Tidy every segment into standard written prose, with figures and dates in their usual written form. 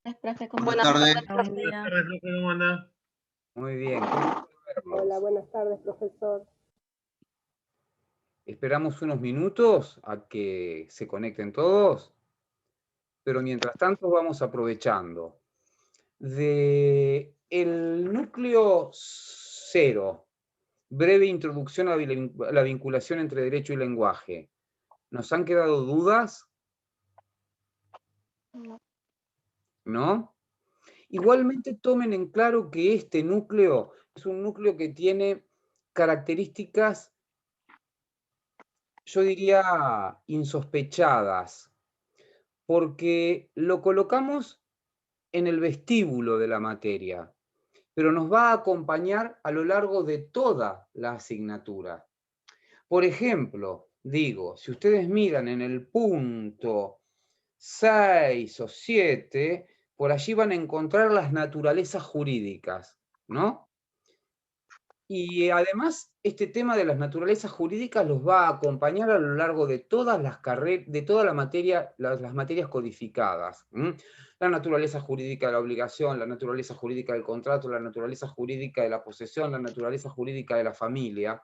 Buenas tardes. Buenas tardes, profe, ¿cómo anda? Muy bien. Qué gusto verlos. Hola, buenas tardes, profesor. Esperamos unos minutos a que se conecten todos, pero mientras tanto vamos aprovechando. El núcleo 0, breve introducción a la vinculación entre derecho y lenguaje. ¿Nos han quedado dudas? ¿No? Igualmente tomen en claro que este núcleo es un núcleo que tiene características, yo diría, insospechadas, porque lo colocamos en el vestíbulo de la materia, pero nos va a acompañar a lo largo de toda la asignatura. Por ejemplo, digo, si ustedes miran en el punto 6 o 7, por allí van a encontrar las naturalezas jurídicas, ¿no? Y además, este tema de las naturalezas jurídicas los va a acompañar a lo largo de todas las carreras, de toda la materia, las materias codificadas. La naturaleza jurídica de la obligación, la naturaleza jurídica del contrato, la naturaleza jurídica de la posesión, la naturaleza jurídica de la familia.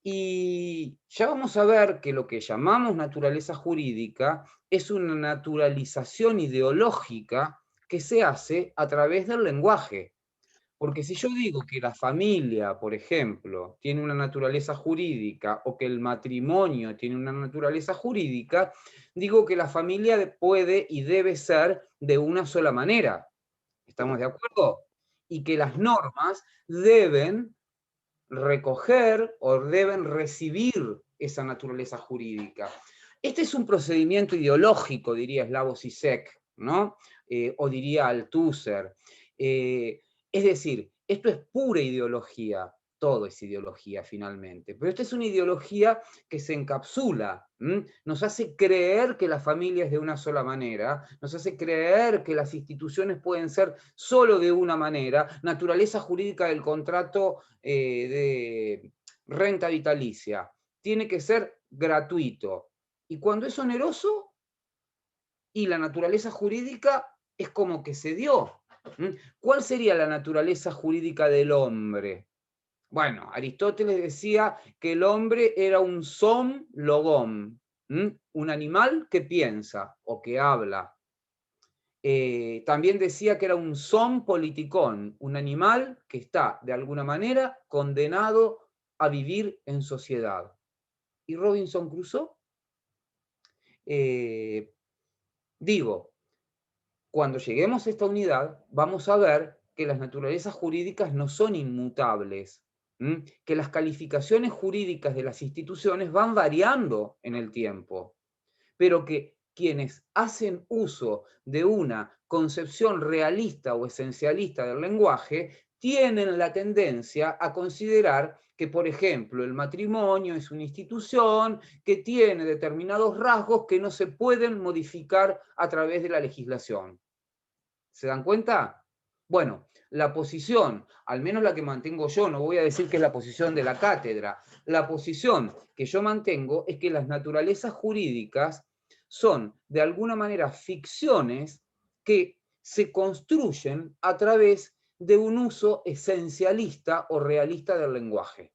Y ya vamos a ver que lo que llamamos naturaleza jurídica es una naturalización ideológica que se hace a través del lenguaje. Porque si yo digo que la familia, por ejemplo, tiene una naturaleza jurídica o que el matrimonio tiene una naturaleza jurídica, digo que la familia puede y debe ser de una sola manera. ¿Estamos de acuerdo? Y que las normas deben recoger o deben recibir esa naturaleza jurídica. Este es un procedimiento ideológico, diría Slavoj Žižek, ¿no? O diría Althusser. Es decir, esto es pura ideología, todo es ideología finalmente, pero esta es una ideología que se encapsula, nos hace creer que la familia es de una sola manera, nos hace creer que las instituciones pueden ser solo de una manera, naturaleza jurídica del contrato de renta vitalicia, tiene que ser gratuito, y cuando es oneroso, y la naturaleza jurídica es como que se dio. ¿Cuál sería la naturaleza jurídica del hombre? Bueno, Aristóteles decía que el hombre era un som logón, un animal que piensa o que habla. También decía que era un som politikon, un animal que está de alguna manera condenado a vivir en sociedad. ¿Y Robinson Crusoe? Digo, cuando lleguemos a esta unidad, vamos a ver que las naturalezas jurídicas no son inmutables, que las calificaciones jurídicas de las instituciones van variando en el tiempo, pero que quienes hacen uso de una concepción realista o esencialista del lenguaje tienen la tendencia a considerar que, por ejemplo, el matrimonio es una institución que tiene determinados rasgos que no se pueden modificar a través de la legislación. ¿Se dan cuenta? Bueno, la posición, al menos la que mantengo yo, no voy a decir que es la posición de la cátedra, la posición que yo mantengo es que las naturalezas jurídicas son, de alguna manera, ficciones que se construyen a través de un uso esencialista o realista del lenguaje.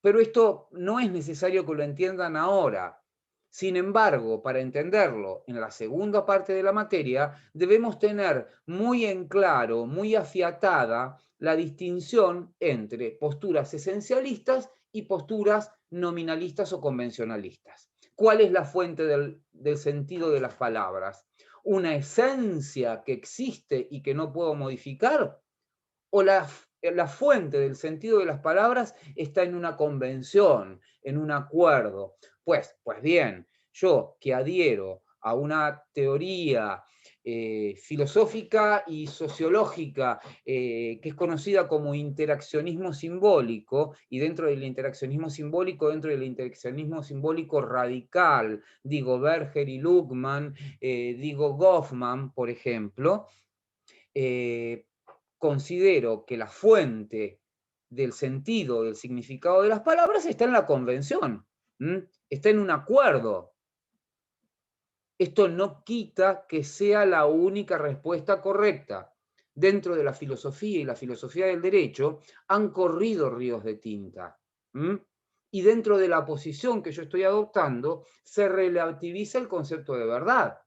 Pero esto no es necesario que lo entiendan ahora. Sin embargo, para entenderlo en la segunda parte de la materia, debemos tener muy en claro, muy afiatada, la distinción entre posturas esencialistas y posturas nominalistas o convencionalistas. ¿Cuál es la fuente del sentido de las palabras? ¿Una esencia que existe y que no puedo modificar? ¿O la fuente del sentido de las palabras está en una convención, en un acuerdo? Pues bien, yo que adhiero a una teoría filosófica y sociológica que es conocida como interaccionismo simbólico, y dentro del interaccionismo simbólico radical, digo Berger y Luhmann, digo Goffman, por ejemplo, considero que la fuente del sentido, del significado de las palabras está en la convención, está en un acuerdo. Esto no quita que sea la única respuesta correcta. Dentro de la filosofía y la filosofía del derecho han corrido ríos de tinta. Y dentro de la posición que yo estoy adoptando, se relativiza el concepto de verdad.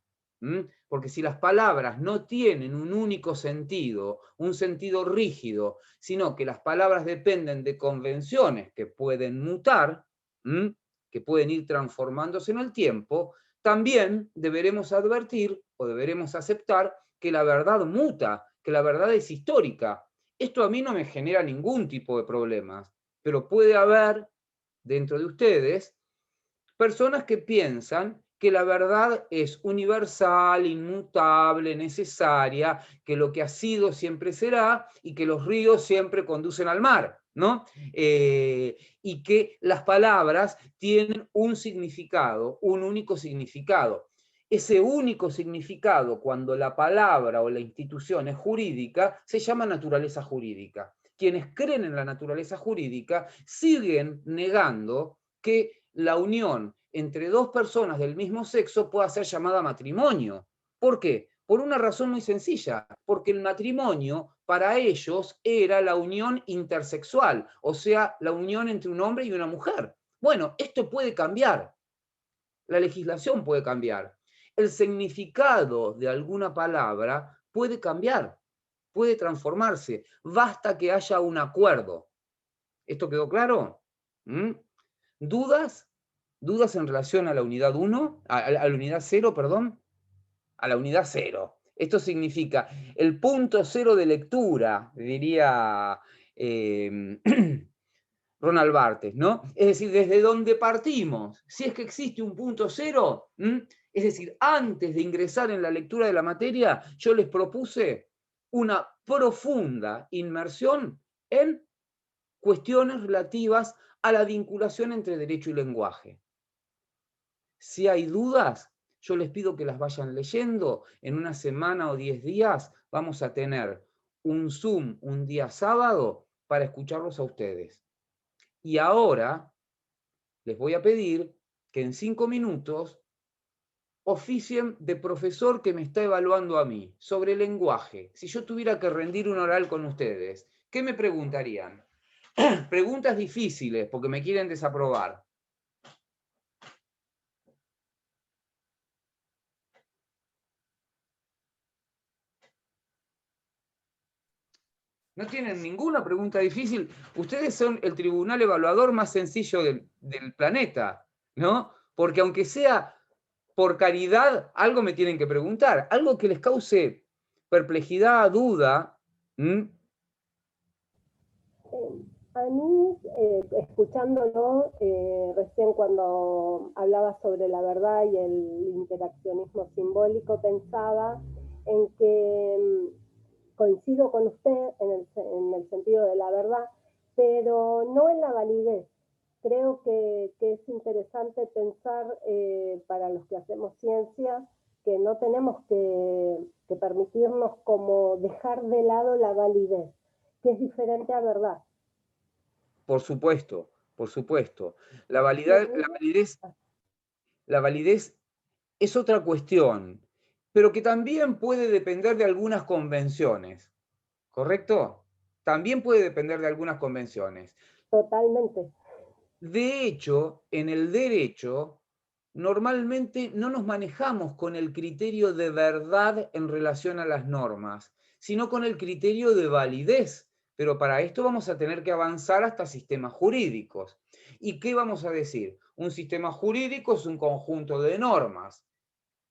Porque si las palabras no tienen un único sentido, un sentido rígido, sino que las palabras dependen de convenciones que pueden mutar, que pueden ir transformándose en el tiempo, también deberemos advertir o deberemos aceptar que la verdad muta, que la verdad es histórica. Esto a mí no me genera ningún tipo de problemas, pero puede haber dentro de ustedes personas que piensan que la verdad es universal, inmutable, necesaria, que lo que ha sido siempre será y que los ríos siempre conducen al mar, ¿no? Y que las palabras tienen un significado, un único significado. Ese único significado, cuando la palabra o la institución es jurídica, se llama naturaleza jurídica. Quienes creen en la naturaleza jurídica siguen negando que la unión entre dos personas del mismo sexo pueda ser llamada matrimonio. ¿Por qué? Por una razón muy sencilla, porque el matrimonio para ellos era la unión intersexual, o sea, la unión entre un hombre y una mujer. Bueno, esto puede cambiar, la legislación puede cambiar, el significado de alguna palabra puede cambiar, puede transformarse, basta que haya un acuerdo. ¿Esto quedó claro? ¿Dudas? ¿Dudas en relación a la unidad 1? A la unidad 0, perdón. A la unidad 0. Esto significa el punto cero de lectura, diría Ronald Barthes, ¿no? Es decir, desde donde partimos, si es que existe un punto cero, es decir, antes de ingresar en la lectura de la materia, yo les propuse una profunda inmersión en cuestiones relativas a la vinculación entre derecho y lenguaje. Si hay dudas, yo les pido que las vayan leyendo. En una semana o 10 días vamos a tener un Zoom un día sábado para escucharlos a ustedes. Y ahora les voy a pedir que en 5 minutos oficien de profesor que me está evaluando a mí sobre lenguaje. Si yo tuviera que rendir un oral con ustedes, ¿qué me preguntarían? Preguntas difíciles porque me quieren desaprobar. No tienen ninguna pregunta difícil. Ustedes son el tribunal evaluador más sencillo del planeta, ¿no? Porque aunque sea por caridad, algo me tienen que preguntar, algo que les cause perplejidad, duda. A mí, escuchándolo, recién cuando hablaba sobre la verdad y el interaccionismo simbólico, pensaba en que coincido con usted en el sentido de la verdad, pero no en la validez. Creo que es interesante pensar para los que hacemos ciencia que no tenemos que permitirnos como dejar de lado la validez, que es diferente a verdad. Por supuesto, por supuesto. La validez es otra cuestión, pero que también puede depender de algunas convenciones, ¿correcto? También puede depender de algunas convenciones. Totalmente. De hecho, en el derecho, normalmente no nos manejamos con el criterio de verdad en relación a las normas, sino con el criterio de validez. Pero para esto vamos a tener que avanzar hasta sistemas jurídicos. ¿Y qué vamos a decir? Un sistema jurídico es un conjunto de normas.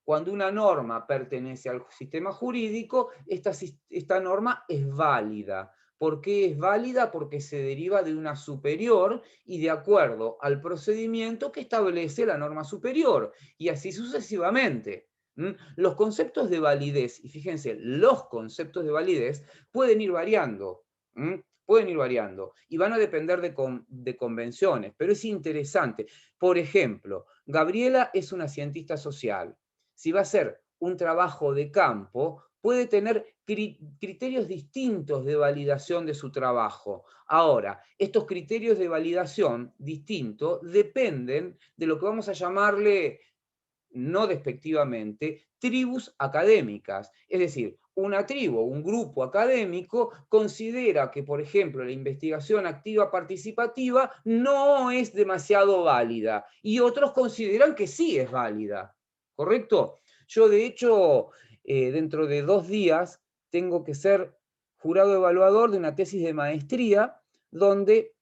Cuando una norma pertenece al sistema jurídico, esta norma es válida. ¿Por qué es válida? Porque se deriva de una superior y de acuerdo al procedimiento que establece la norma superior, y así sucesivamente. Los conceptos de validez, y fíjense, los conceptos de validez pueden ir variando. Pueden ir variando y van a depender de convenciones, pero es interesante. Por ejemplo, Gabriela es una cientista social. Si va a ser un trabajo de campo, puede tener criterios distintos de validación de su trabajo. Ahora, estos criterios de validación distintos dependen de lo que vamos a llamarle no despectivamente, tribus académicas. Es decir, una tribu, un grupo académico considera que, por ejemplo, la investigación activa participativa no es demasiado válida y otros consideran que sí es válida. ¿Correcto? Yo, de hecho, dentro de 2 días tengo que ser jurado evaluador de una tesis de maestría donde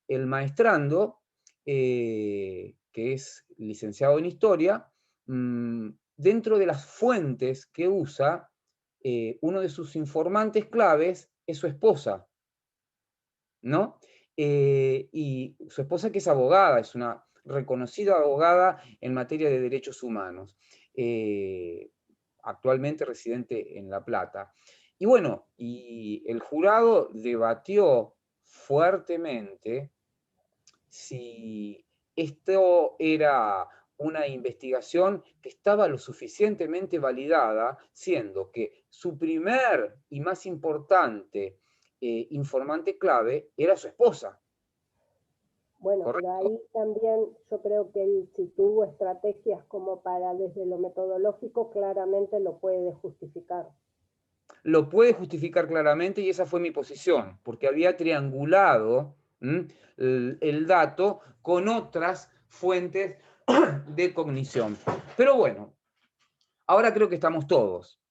el maestrando, que es licenciado en historia, dentro de las fuentes que usa, uno de sus informantes claves es su esposa, ¿no? Y su esposa, que es abogada, es una reconocida abogada en materia de derechos humanos, actualmente residente en La Plata. Y bueno, y el jurado debatió fuertemente si esto era una investigación que estaba lo suficientemente validada, siendo que su primer y más importante informante clave era su esposa. Bueno, ¿Correcto? pero ahí también yo creo que él, si tuvo estrategias como para desde lo metodológico, claramente lo puede justificar. Lo puede justificar claramente y esa fue mi posición, porque había triangulado el dato con otras fuentes de cognición. Pero bueno, ahora creo que estamos todos.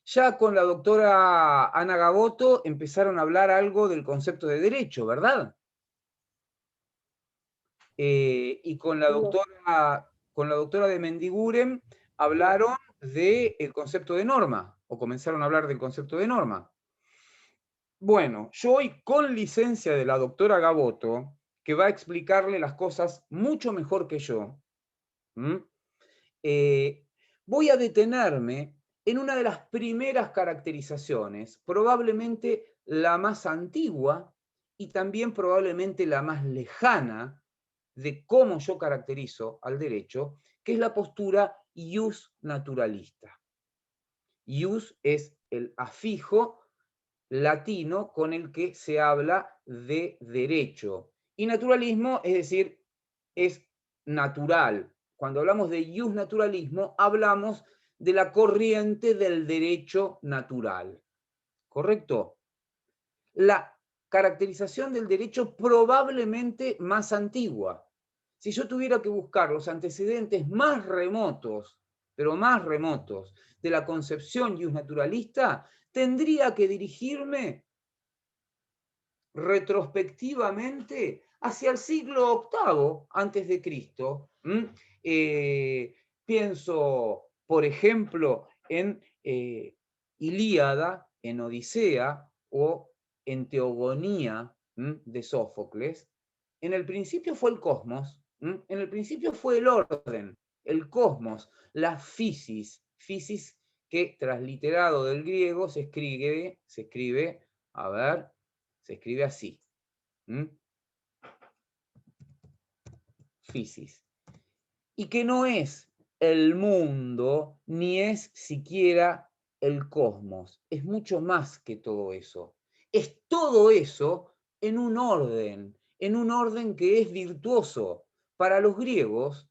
Ya con la doctora Ana Gaboto empezaron a hablar algo del concepto de derecho, ¿verdad? Y con la doctora de Mendiguren hablaron del concepto de norma, o comenzaron a hablar del concepto de norma. Bueno, yo hoy, con licencia de la doctora Gaboto, que va a explicarle las cosas mucho mejor que yo, voy a detenerme en una de las primeras caracterizaciones, probablemente la más antigua y también probablemente la más lejana de cómo yo caracterizo al derecho, que es la postura ius naturalista. Ius es el afijo latino con el que se habla de derecho. Y naturalismo, es decir, es natural. Cuando hablamos de ius naturalismo, hablamos de la corriente del derecho natural. ¿Correcto? La caracterización del derecho probablemente más antigua. Si yo tuviera que buscar los antecedentes más remotos, pero más remotos, de la concepción ius naturalista, tendría que dirigirme retrospectivamente hacia el siglo VIII antes de Cristo. Pienso, por ejemplo, en Ilíada, en Odisea o en Teogonía de Sófocles. En el principio fue el cosmos, en el principio fue el orden, el cosmos, la physis que transliterado del griego se escribe, a ver, se escribe así. Physis. Y que no es el mundo, ni es siquiera el cosmos. Es mucho más que todo eso. Es todo eso en un orden que es virtuoso. Para los griegos,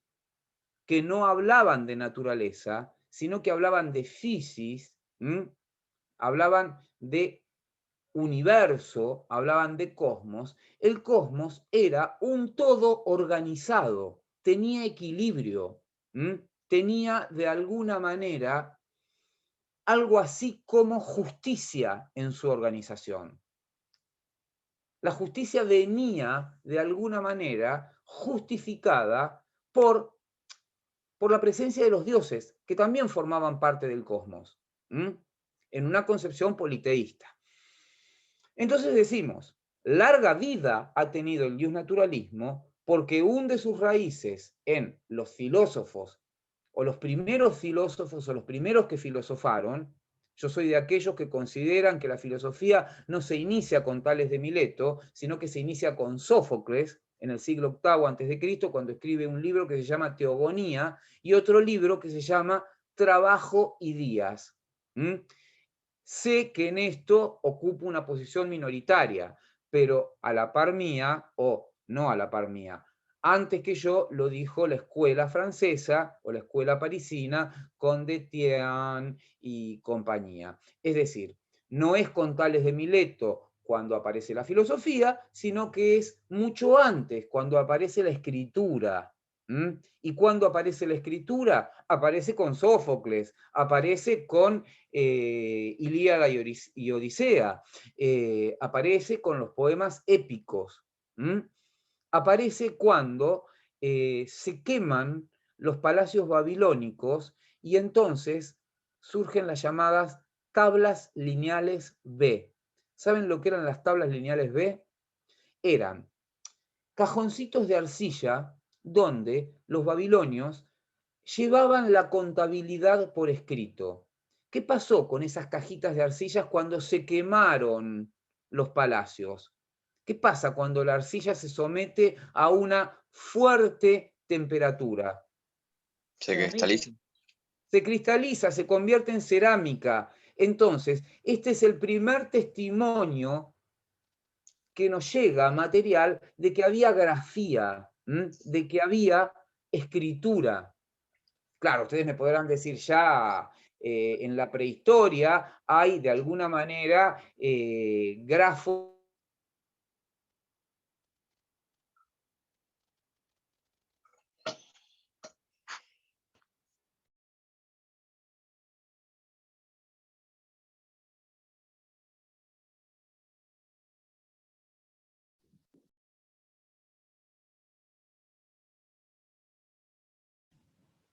que no hablaban de naturaleza, sino que hablaban de physis, hablaban de universo, hablaban de cosmos, el cosmos era un todo organizado, tenía equilibrio, tenía de alguna manera algo así como justicia en su organización. La justicia venía de alguna manera justificada por la presencia de los dioses, que también formaban parte del cosmos, en una concepción politeísta. Entonces decimos, larga vida ha tenido el naturalismo porque hunde sus raíces en los filósofos, o los primeros filósofos, o los primeros que filosofaron. Yo soy de aquellos que consideran que la filosofía no se inicia con Tales de Mileto, sino que se inicia con Sófocles, en el siglo VIII a.C., cuando escribe un libro que se llama Teogonía, y otro libro que se llama Trabajo y Días. Sé que en esto ocupo una posición minoritaria, pero a la par mía, o no a la par mía, Antes que yo lo dijo la escuela francesa o la escuela parisina con Detienne y compañía. Es decir, no es con Tales de Mileto cuando aparece la filosofía, sino que es mucho antes, cuando aparece la escritura. ¿Y cuando aparece la escritura? Aparece con Sófocles, aparece con Ilíada y Odisea, aparece con los poemas épicos. Aparece cuando se queman los palacios babilónicos y entonces surgen las llamadas tablas lineales B. ¿Saben lo que eran las tablas lineales B? Eran cajoncitos de arcilla donde los babilonios llevaban la contabilidad por escrito. ¿Qué pasó con esas cajitas de arcillas cuando se quemaron los palacios? ¿Qué pasa cuando la arcilla se somete a una fuerte temperatura? Se cristaliza. Se cristaliza, se convierte en cerámica. Entonces, este es el primer testimonio que nos llega material de que había grafía, de que había escritura. Claro, ustedes me podrán decir ya, en la prehistoria hay de alguna manera grafos.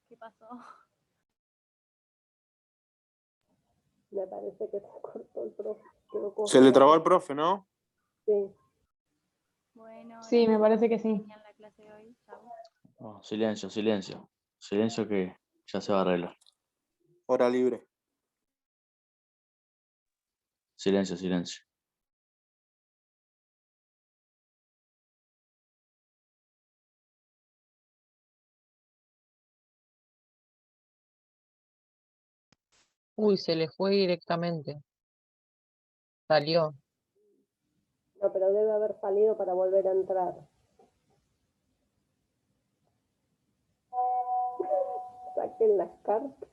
¿Qué pasó? Me parece que se cortó el profe. Se le trabó al profe, ¿no? Sí. Bueno, Sí, me parece que sí. genial la clase de hoy. Chau. No, silencio, silencio. Silencio que ya se va a arreglar. Hora libre. Silencio, silencio. Uy, se le fue directamente. Salió. No, pero debe haber salido para volver a entrar. Saquen las cartas.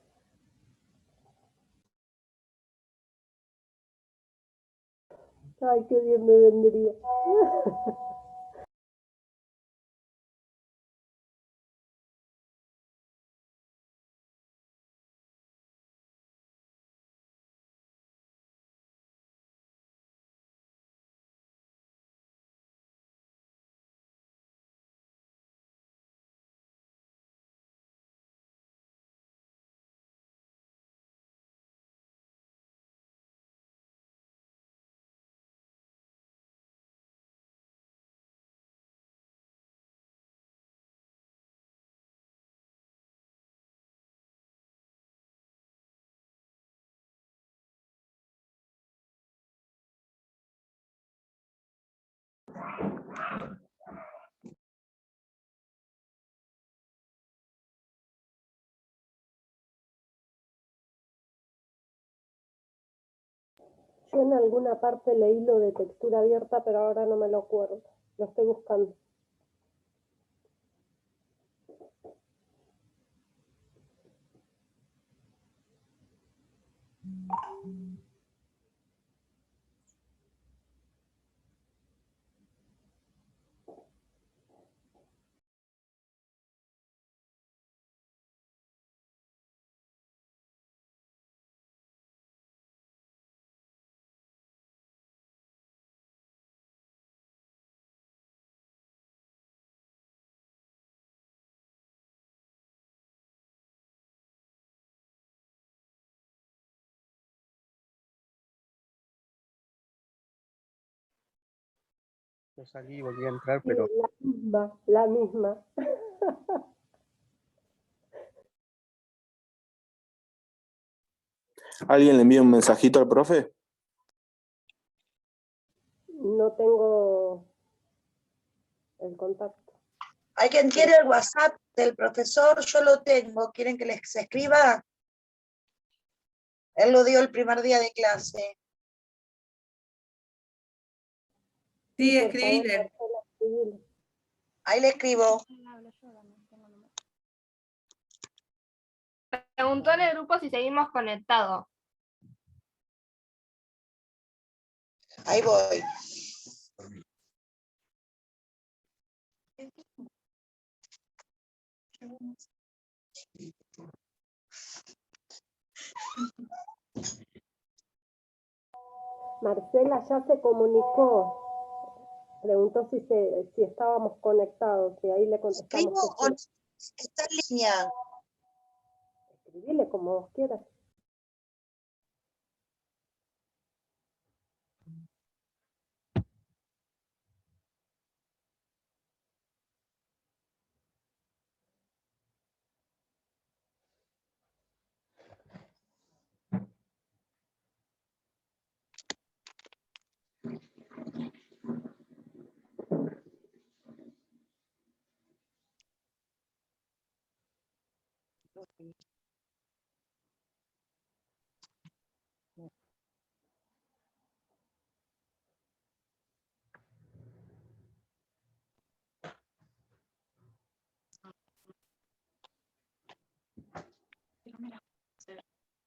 Ay, qué bien me vendría. Yo en alguna parte leí lo de textura abierta, pero ahora no me lo acuerdo. Lo estoy buscando. Yo salí y volví a entrar, Sí, pero la misma. ¿alguien le envía un mensajito al profe? No tengo el contacto. ¿Hay quien tiene el WhatsApp del profesor? Yo lo tengo. ¿Quieren que les escriba? Él lo dio el primer día de clase. Sí, Por favor, escribile. Marcela, escribile. Ahí le escribo. Preguntó en el grupo si seguimos conectados. Ahí voy. Marcela ya se comunicó. Preguntó si estábamos conectados, y ahí le contestamos ¿Escribo que o sí. está en línea? Escribile como vos quieras.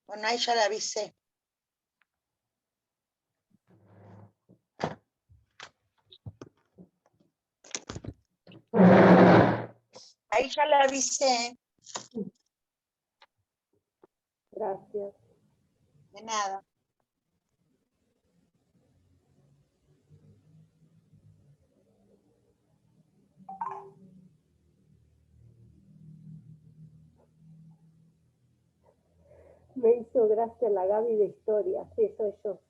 Bueno, ahí ya le avisé. Ahí ya le avisé. Gracias. De nada. Me hizo gracia la Gaby de historia. Sí, soy yo.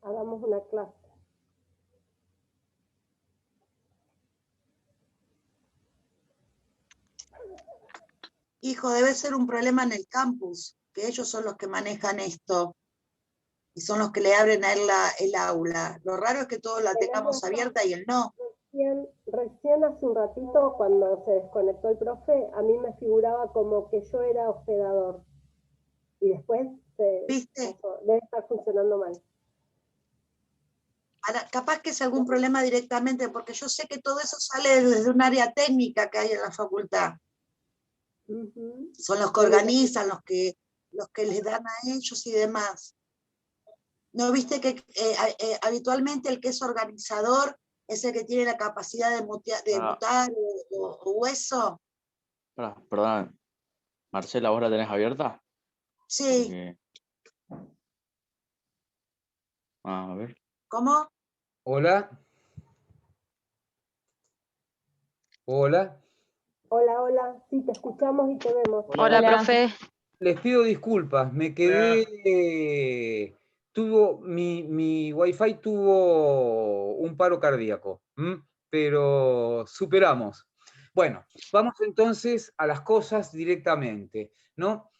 Hagamos una clase. Hijo, debe ser un problema en el campus, que ellos son los que manejan esto y son los que le abren a él el aula. Lo raro es que todos la tengamos abierta y él no. Recién hace un ratito, cuando se desconectó el profe, a mí me figuraba como que yo era hospedador. Y después ¿Viste? Debe estar funcionando mal. Ahora, capaz que es algún problema directamente, porque yo sé que todo eso sale desde un área técnica que hay en la facultad. Son los que organizan, los que les dan a ellos y demás. ¿No viste que habitualmente el que es organizador es el que tiene la capacidad de mutar o eso? Perdón. Marcela, ¿vos la tenés abierta? Sí. Porque... a ver. ¿Cómo? Hola. Hola. Hola, hola. Sí, te escuchamos y te vemos. Hola, profe. Les pido disculpas, me quedé... Mi wifi tuvo un paro cardíaco, pero superamos. Bueno, vamos entonces a las cosas directamente, ¿no?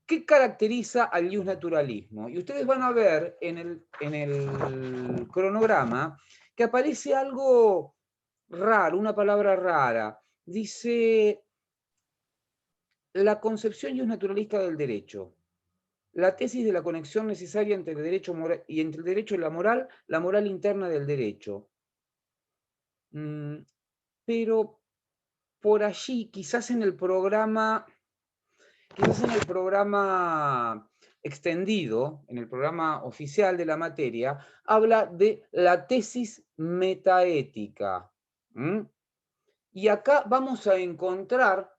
¿Qué caracteriza al justnaturalismo? Y ustedes van a ver en el cronograma que aparece algo raro, una palabra rara. Dice la concepción justnaturalista del derecho. La tesis de la conexión necesaria entre el derecho y entre el derecho y la moral interna del derecho. Pero por allí, quizás en el programa extendido, en el programa oficial de la materia, habla de la tesis metaética. Y acá vamos a encontrar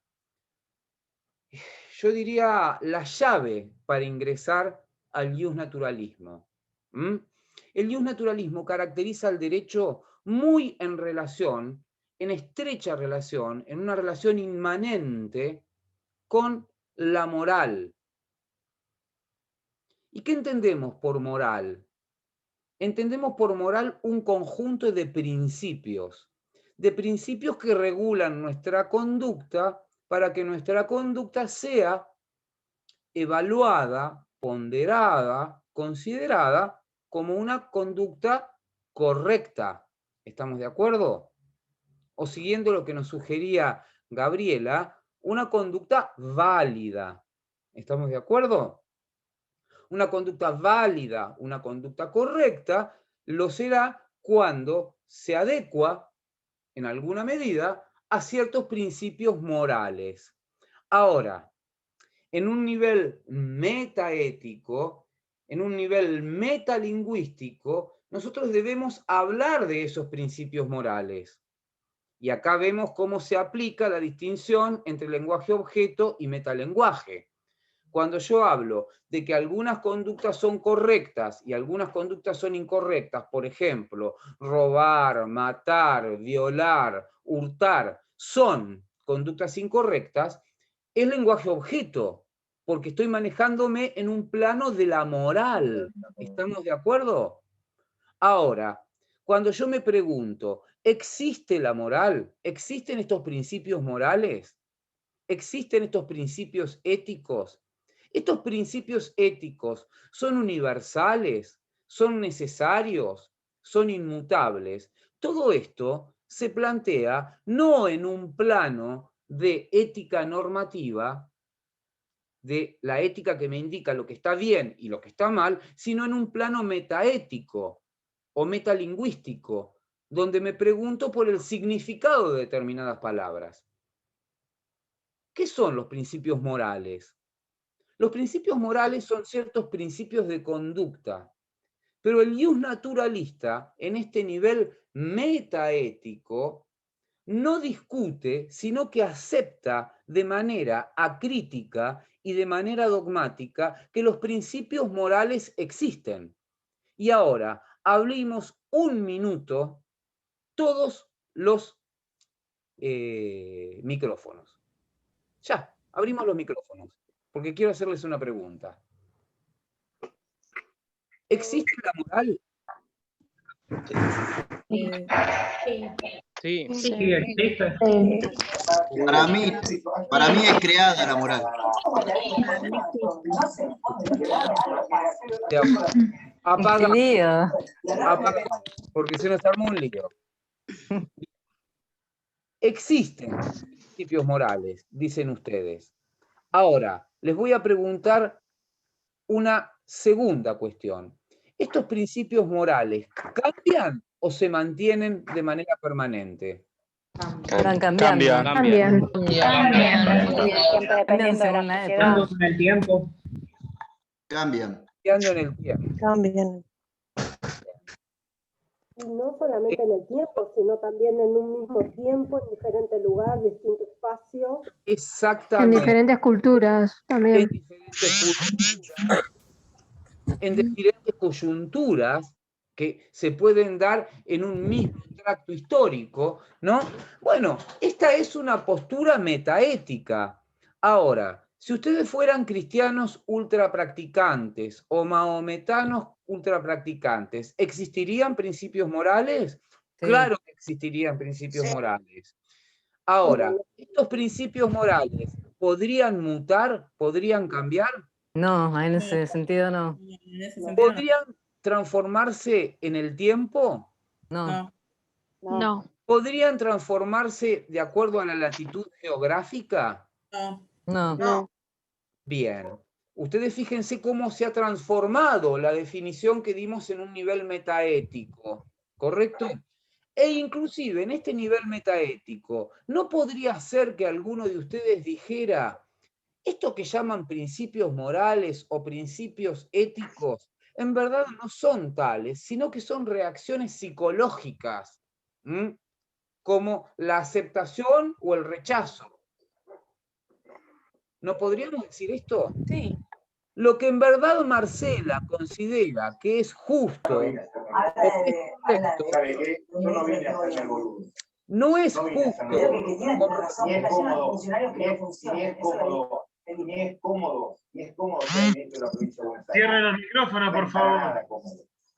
yo diría, la llave para ingresar al justnaturalismo. El justnaturalismo caracteriza al derecho muy en relación, en estrecha relación, en una relación inmanente con la moral. ¿Y qué entendemos por moral? Entendemos por moral un conjunto de principios que regulan nuestra conducta para que nuestra conducta sea evaluada, ponderada, considerada como una conducta correcta. ¿Estamos de acuerdo? O siguiendo lo que nos sugería Gabriela, una conducta válida. ¿Estamos de acuerdo? Una conducta válida, una conducta correcta, lo será cuando se adecua, en alguna medida, a ciertos principios morales. Ahora, en un nivel metaético, en un nivel metalingüístico, nosotros debemos hablar de esos principios morales. Y acá vemos cómo se aplica la distinción entre lenguaje-objeto y metalenguaje. Cuando yo hablo de que algunas conductas son correctas y algunas conductas son incorrectas, por ejemplo, robar, matar, violar, hurtar, son conductas incorrectas, es lenguaje-objeto, porque estoy manejándome en un plano de la moral. ¿Estamos de acuerdo? Ahora, cuando yo me pregunto, ¿existe la moral? ¿Existen estos principios morales? ¿Existen estos principios éticos? ¿Estos principios éticos son universales? ¿Son necesarios? ¿Son inmutables? Todo esto se plantea no en un plano de ética normativa, de la ética que me indica lo que está bien y lo que está mal, sino en un plano metaético o metalingüístico, donde me pregunto por el significado de determinadas palabras. ¿Qué son los principios morales? Los principios morales son ciertos principios de conducta, pero el justnaturalista, en este nivel metaético, no discute, sino que acepta de manera acrítica y de manera dogmática que los principios morales existen. Y ahora, hablemos un minuto todos los micrófonos. Ya, abrimos los micrófonos, porque quiero hacerles una pregunta. ¿Existe la moral? Sí, Sí. existe. Para mí es creada la moral. Apaga, apaga, porque se nos armó un lío. Existen principios morales, dicen ustedes. Ahora, les voy a preguntar una segunda cuestión. ¿Estos principios morales cambian o se mantienen de manera permanente? Van cambiando. Cambian. Siempre dependiendo de la sociedad. Con el tiempo. Cambian. Cambiando en el tiempo. Cambian. Y no solamente en el tiempo, sino también en un mismo tiempo, en diferente lugar, distinto espacio. Exactamente. En diferentes culturas también. En diferentes coyunturas que se pueden dar en un mismo tracto histórico, ¿no? Bueno, esta es una postura metaética. Ahora, si ustedes fueran cristianos ultrapracticantes o mahometanos ultrapracticantes, ¿existirían principios morales? Sí. Claro que existirían principios morales. Ahora, ¿estos principios morales podrían mutar? ¿Podrían cambiar? No, en ese sentido no. ¿Podrían transformarse en el tiempo? No. No. ¿Podrían transformarse de acuerdo a la latitud geográfica? No. No. Bien. Ustedes fíjense cómo se ha transformado la definición que dimos en un nivel metaético, ¿correcto? E inclusive en este nivel metaético, ¿no podría ser que alguno de ustedes dijera, esto que llaman principios morales o principios éticos, en verdad no son tales, sino que son reacciones psicológicas, como la aceptación o el rechazo? ¿No podríamos decir esto? Sí. Lo que en verdad Marcela considera que es justo, o que es correcto, no es justo. Ni es cómodo ser ministro de la provincia de Buenos Aires. Cierren los micrófonos, por favor.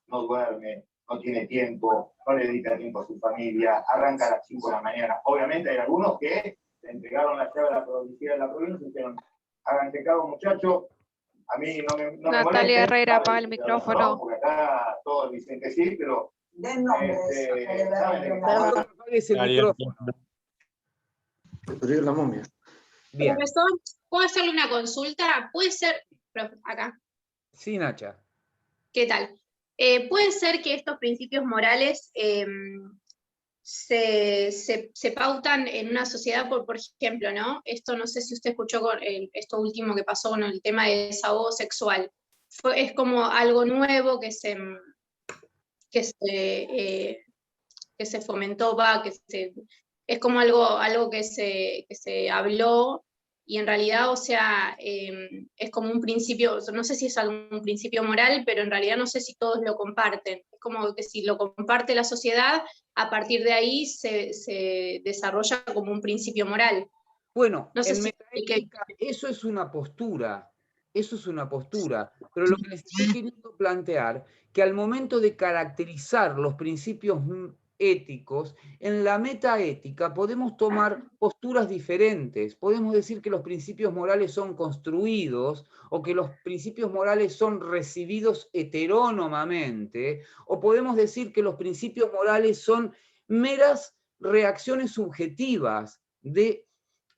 No duerme, no tiene tiempo, no le dedica tiempo a su familia, arranca a las 5 de la mañana. Obviamente hay algunos que le entregaron la llave a la provincia de la provincia y dijeron, háganse cargo, muchachos. A mí no me Natalia Herrera, apaga el micrófono. Porque acá todos dicen que sí, pero... Den nombres. Apagues el micrófono. La momia. Bien. Profesor, ¿puedo hacerle una consulta? Puede ser, acá, Sí, Nacha. ¿qué tal? Puede ser que estos principios morales se pautan en una sociedad, por ejemplo, ¿no? Esto no sé si usted escuchó con esto último que pasó con el tema de desahogo sexual. Es como algo nuevo que se fomentó, es como algo que se habló, y en realidad, o sea, es como un principio, no sé si es algún principio moral, pero en realidad no sé si todos lo comparten. Es como que si lo comparte la sociedad, a partir de ahí se desarrolla como un principio moral. Bueno, no sé en si metaética eso es una postura, pero lo que les estoy queriendo plantear, que al momento de caracterizar los principios éticos, en la metaética podemos tomar posturas diferentes, podemos decir que los principios morales son construidos, o que los principios morales son recibidos heterónomamente, o podemos decir que los principios morales son meras reacciones subjetivas de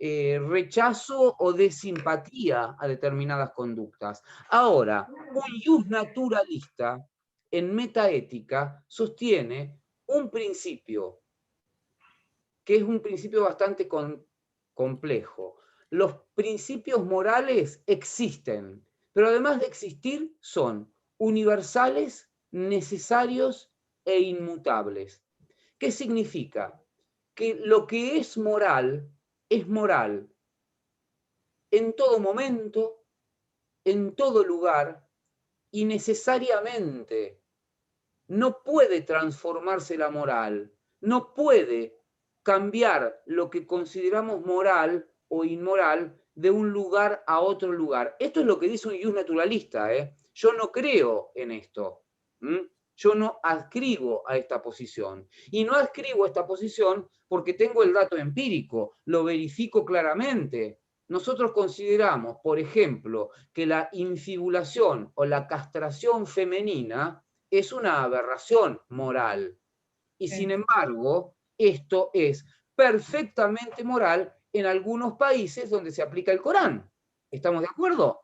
rechazo o de simpatía a determinadas conductas. Ahora, un ius naturalista en metaética sostiene un principio que es un principio bastante complejo. Los principios morales existen, pero además de existir son universales, necesarios e inmutables. ¿Qué significa? Que lo que es moral en todo momento, en todo lugar, y necesariamente. No puede transformarse la moral, no puede cambiar lo que consideramos moral o inmoral de un lugar a otro lugar. Esto es lo que dice un ius naturalista, ¿eh? Yo no creo en esto. Yo no adscribo a esta posición. Y no adscribo a esta posición porque tengo el dato empírico, lo verifico claramente. Nosotros consideramos, por ejemplo, que la infibulación o la castración femenina es una aberración moral. Y sin embargo, esto es perfectamente moral en algunos países donde se aplica el Corán. ¿Estamos de acuerdo?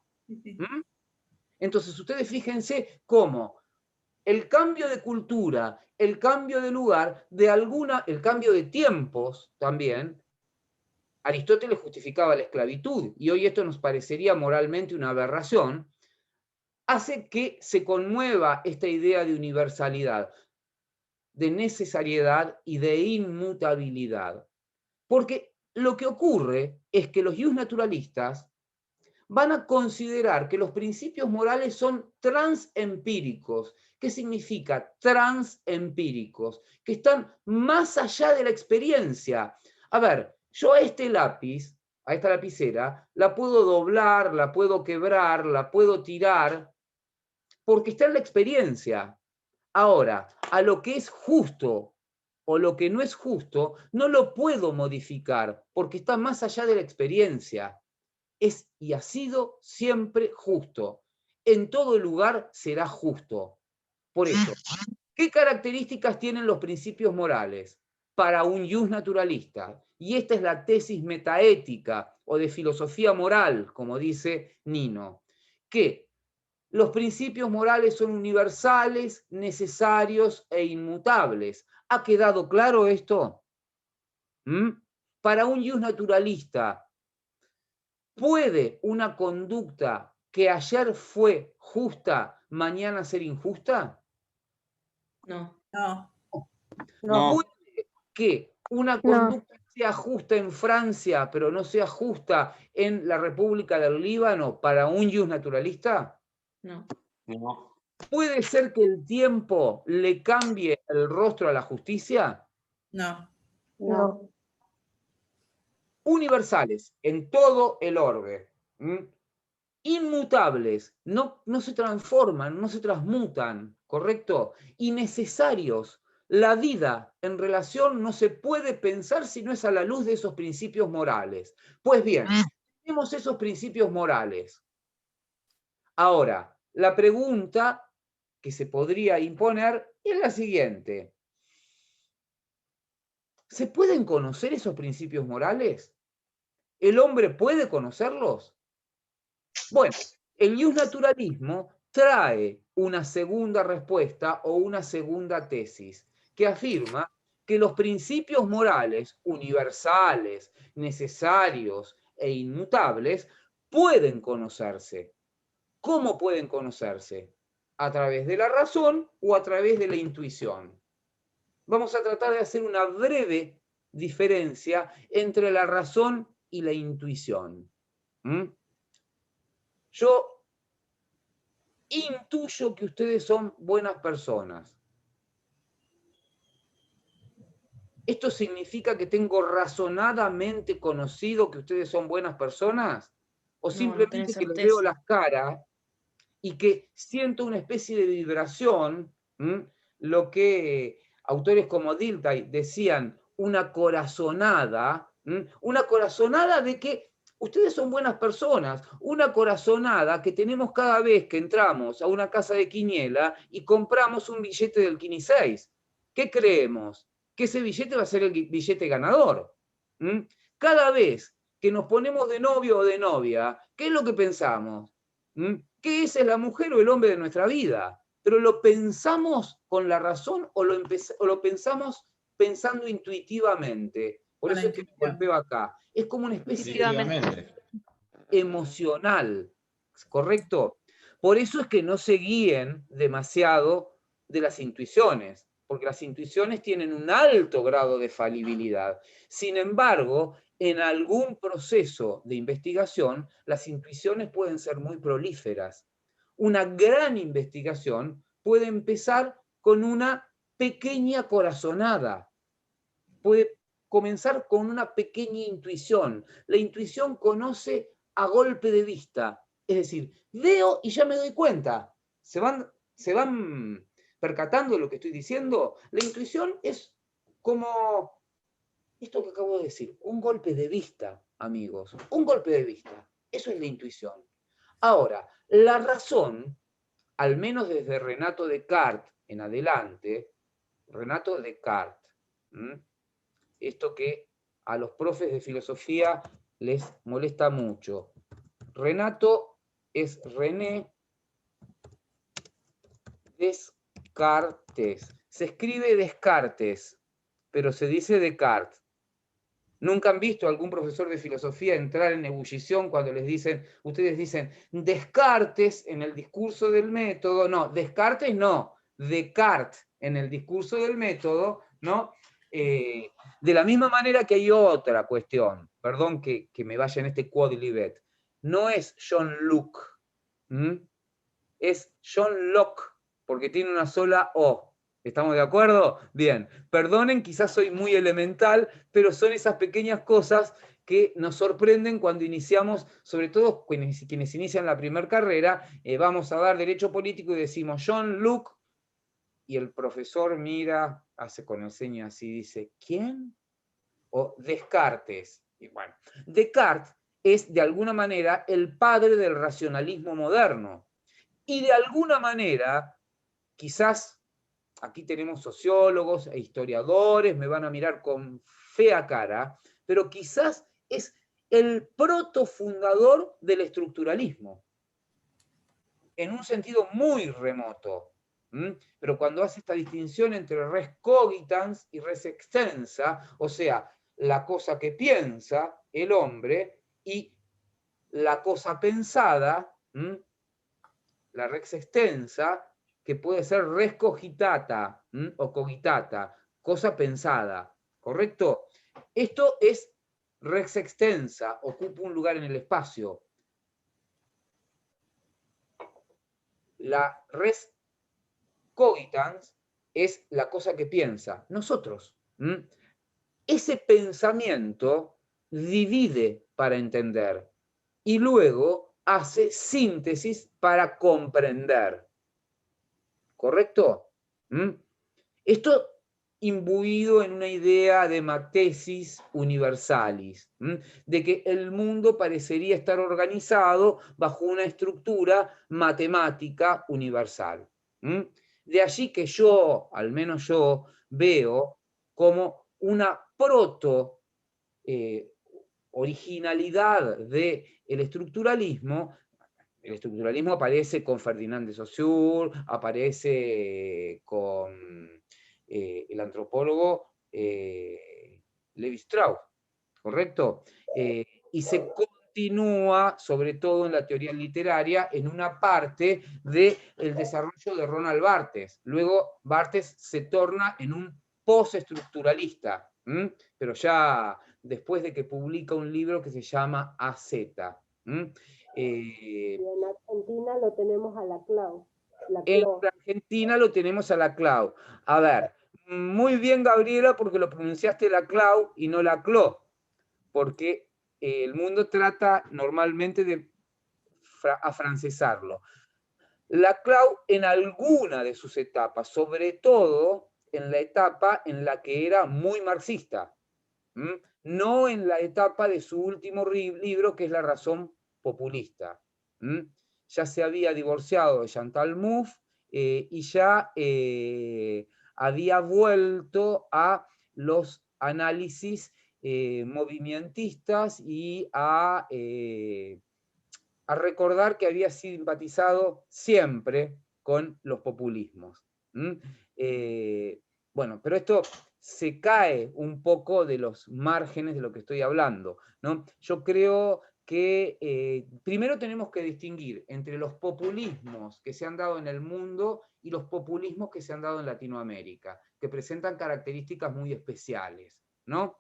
Entonces, ustedes fíjense cómo el cambio de cultura, el cambio de lugar, el cambio de tiempos también. Aristóteles justificaba la esclavitud, y hoy esto nos parecería moralmente una aberración, hace que se conmueva esta idea de universalidad, de necesariedad y de inmutabilidad. Porque lo que ocurre es que los ius naturalistas van a considerar que los principios morales son transempíricos. ¿Qué significa transempíricos? Que están más allá de la experiencia. A ver, yo a este lápiz, a esta lapicera, la puedo doblar, la puedo quebrar, la puedo tirar, porque está en la experiencia. Ahora, a lo que es justo o lo que no es justo, no lo puedo modificar, porque está más allá de la experiencia. Es y ha sido siempre justo. En todo lugar será justo. Por eso, ¿qué características tienen los principios morales para un ius naturalista? Y esta es la tesis metaética o de filosofía moral, como dice Nino, que los principios morales son universales, necesarios e inmutables. ¿Ha quedado claro esto? Para un ius naturalista, ¿puede una conducta que ayer fue justa, mañana ser injusta? No. ¿Puede que una conducta sea justa en Francia, pero no sea justa en la República del Líbano para un jus naturalista? No. No. ¿Puede ser que el tiempo le cambie el rostro a la justicia? No. No. Universales, en todo el orbe. Inmutables, no se transforman, no se transmutan, ¿correcto? Y necesarios. La vida en relación no se puede pensar si no es a la luz de esos principios morales. Pues bien, tenemos esos principios morales. Ahora, la pregunta que se podría imponer es la siguiente. ¿Se pueden conocer esos principios morales? ¿El hombre puede conocerlos? Bueno, el justnaturalismo trae una segunda respuesta o una segunda tesis que afirma que los principios morales universales, necesarios e inmutables pueden conocerse. ¿Cómo pueden conocerse? ¿A través de la razón o a través de la intuición? Vamos a tratar de hacer una breve diferencia entre la razón y la intuición. Yo intuyo que ustedes son buenas personas. ¿Esto significa que tengo razonadamente conocido que ustedes son buenas personas? ¿O simplemente que les veo las caras y que siento una especie de vibración, lo que autores como Dilthey decían, una corazonada de que ustedes son buenas personas, una corazonada que tenemos cada vez que entramos a una casa de quiniela y compramos un billete del Quini 6? ¿Qué creemos? Que ese billete va a ser el billete ganador. Cada vez que nos ponemos de novio o de novia, ¿qué es lo que pensamos? Que esa es la mujer o el hombre de nuestra vida. Pero ¿lo pensamos con la razón o lo pensamos pensando intuitivamente? Por eso es que me golpeo acá. Es como una especie de emocional, ¿correcto? Por eso es que no se guíen demasiado de las intuiciones, porque las intuiciones tienen un alto grado de falibilidad. Sin embargo, en algún proceso de investigación, las intuiciones pueden ser muy prolíferas. Una gran investigación puede empezar con una pequeña corazonada. Puede comenzar con una pequeña intuición. La intuición conoce a golpe de vista. Es decir, veo y ya me doy cuenta. ¿Se van percatando de lo que estoy diciendo? La intuición es como esto que acabo de decir, un golpe de vista, amigos, un golpe de vista. Eso es la intuición. Ahora, la razón, al menos desde Renato Descartes en adelante, Renato Descartes, esto que a los profes de filosofía les molesta mucho. Renato es René Descartes. Se escribe Descartes, pero se dice Descartes. ¿Nunca han visto a algún profesor de filosofía entrar en ebullición cuando les dicen, ustedes dicen Descartes en el discurso del método? No, Descartes no, Descartes en el discurso del método, ¿no? De la misma manera que hay otra cuestión, perdón que me vaya en este quodlibet, no es John Locke, es John Locke, porque tiene una sola O. ¿Estamos de acuerdo? Bien. Perdonen, quizás soy muy elemental, pero son esas pequeñas cosas que nos sorprenden cuando iniciamos, sobre todo quienes inician la primera carrera, vamos a dar derecho político y decimos John Locke, y el profesor mira, hace con el ceño así, dice, ¿quién? O Descartes. Y bueno, Descartes es de alguna manera el padre del racionalismo moderno. Y de alguna manera, quizás aquí tenemos sociólogos e historiadores, me van a mirar con fea cara, pero quizás es el protofundador del estructuralismo, en un sentido muy remoto. Pero cuando hace esta distinción entre res cogitans y res extensa, o sea, la cosa que piensa el hombre y la cosa pensada, la res extensa, que puede ser res cogitata o cogitata, cosa pensada. ¿correcto? Esto es res extensa, ocupa un lugar en el espacio. La res cogitans es la cosa que piensa, nosotros. Ese pensamiento divide para entender y luego hace síntesis para comprender. ¿Correcto? Esto imbuido en una idea de matesis universalis, de que el mundo parecería estar organizado bajo una estructura matemática universal. De allí que yo, al menos yo, veo como una proto originalidad del estructuralismo. El estructuralismo aparece con Ferdinand de Saussure, aparece con el antropólogo Levi Strauss, ¿correcto? Y se continúa, sobre todo en la teoría literaria, en una parte del desarrollo de Ronald Barthes. Luego Barthes se torna en un postestructuralista, pero ya después de que publica un libro que se llama AZ. Y en Argentina lo tenemos a la Clau. En Argentina lo tenemos a la Clau. A ver, muy bien, Gabriela, porque lo pronunciaste la Clau y no la Clo, porque el mundo trata normalmente de afrancesarlo. La Clau en alguna de sus etapas, sobre todo en la etapa en la que era muy marxista, no en la etapa de su último libro, que es La razón populista. Ya se había divorciado de Chantal Mouffe y ya había vuelto a los análisis movimentistas y a recordar que había simpatizado siempre con los populismos. Bueno, pero esto se cae un poco de los márgenes de lo que estoy hablando, ¿no? Yo creo que primero tenemos que distinguir entre los populismos que se han dado en el mundo y los populismos que se han dado en Latinoamérica, que presentan características muy especiales, ¿no?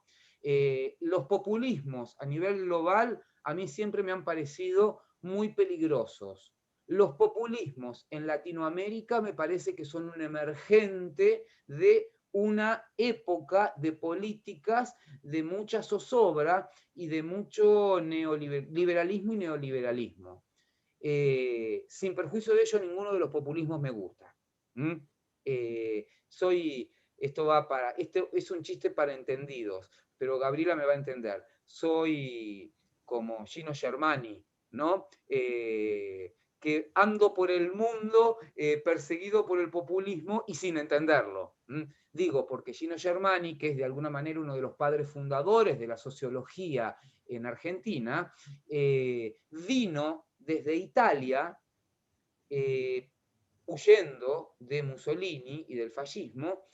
Los populismos a nivel global a mí siempre me han parecido muy peligrosos. Los populismos en Latinoamérica me parece que son un emergente de una época de políticas de mucha zozobra y de mucho liberalismo y neoliberalismo. Sin perjuicio de ello, ninguno de los populismos me gusta. Esto es un chiste para entendidos, pero Gabriela me va a entender. Soy como Gino Germani, ¿no? Que ando por el mundo perseguido por el populismo y sin entenderlo. Digo, porque Gino Germani, que es de alguna manera uno de los padres fundadores de la sociología en Argentina, vino desde Italia, huyendo de Mussolini y del fascismo,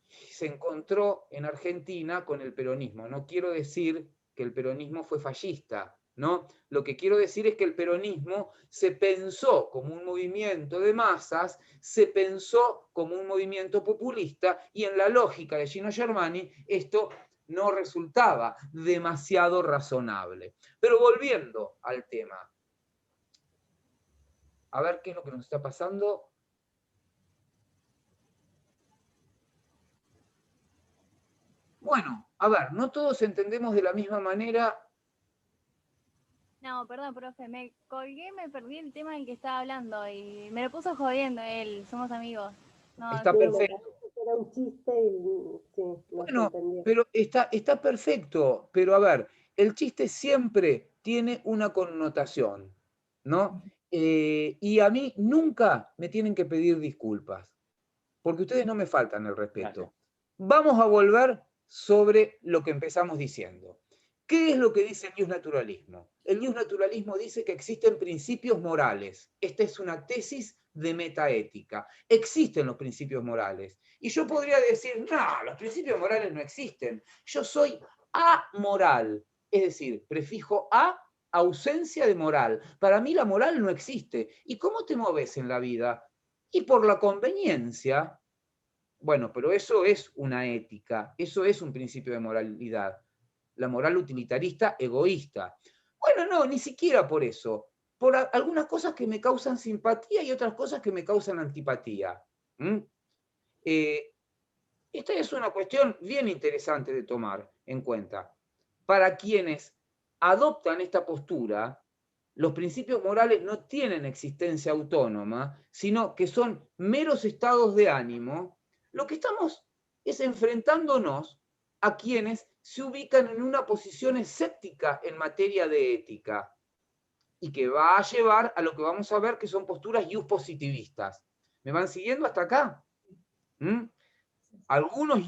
se encontró en Argentina con el peronismo. No quiero decir que el peronismo fue fascista, ¿no? Lo que quiero decir es que el peronismo se pensó como un movimiento de masas, se pensó como un movimiento populista, y en la lógica de Gino Germani esto no resultaba demasiado razonable. Pero volviendo al tema, a ver qué es lo que nos está pasando. Bueno, a ver, no todos entendemos de la misma manera. No, perdón, profe, me colgué, me perdí el tema del que estaba hablando y me lo puso jodiendo él, somos amigos. No, está perfecto. Era un chiste y sí, bueno, pero está perfecto, pero a ver, el chiste siempre tiene una connotación, ¿no? Y a mí nunca me tienen que pedir disculpas, porque ustedes no me faltan el respeto. Vamos a volver sobre lo que empezamos diciendo. ¿Qué es lo que dice el newsnaturalismo? El newsnaturalismo dice que existen principios morales. Esta es una tesis de metaética. Existen los principios morales. Y yo podría decir, no, los principios morales no existen. Yo soy amoral. Es decir, prefijo a, ausencia de moral. Para mí la moral no existe. ¿Y cómo te mueves en la vida? Y por la conveniencia. Bueno, pero eso es una ética, eso es un principio de moralidad. La moral utilitarista egoísta. Bueno, no, ni siquiera por eso. Por algunas cosas que me causan simpatía y otras cosas que me causan antipatía. Esta es una cuestión bien interesante de tomar en cuenta. Para quienes adoptan esta postura, los principios morales no tienen existencia autónoma, sino que son meros estados de ánimo. Lo que estamos es enfrentándonos a quienes se ubican en una posición escéptica en materia de ética y que va a llevar a lo que vamos a ver que son posturas positivistas. ¿Me van siguiendo hasta acá? Algunos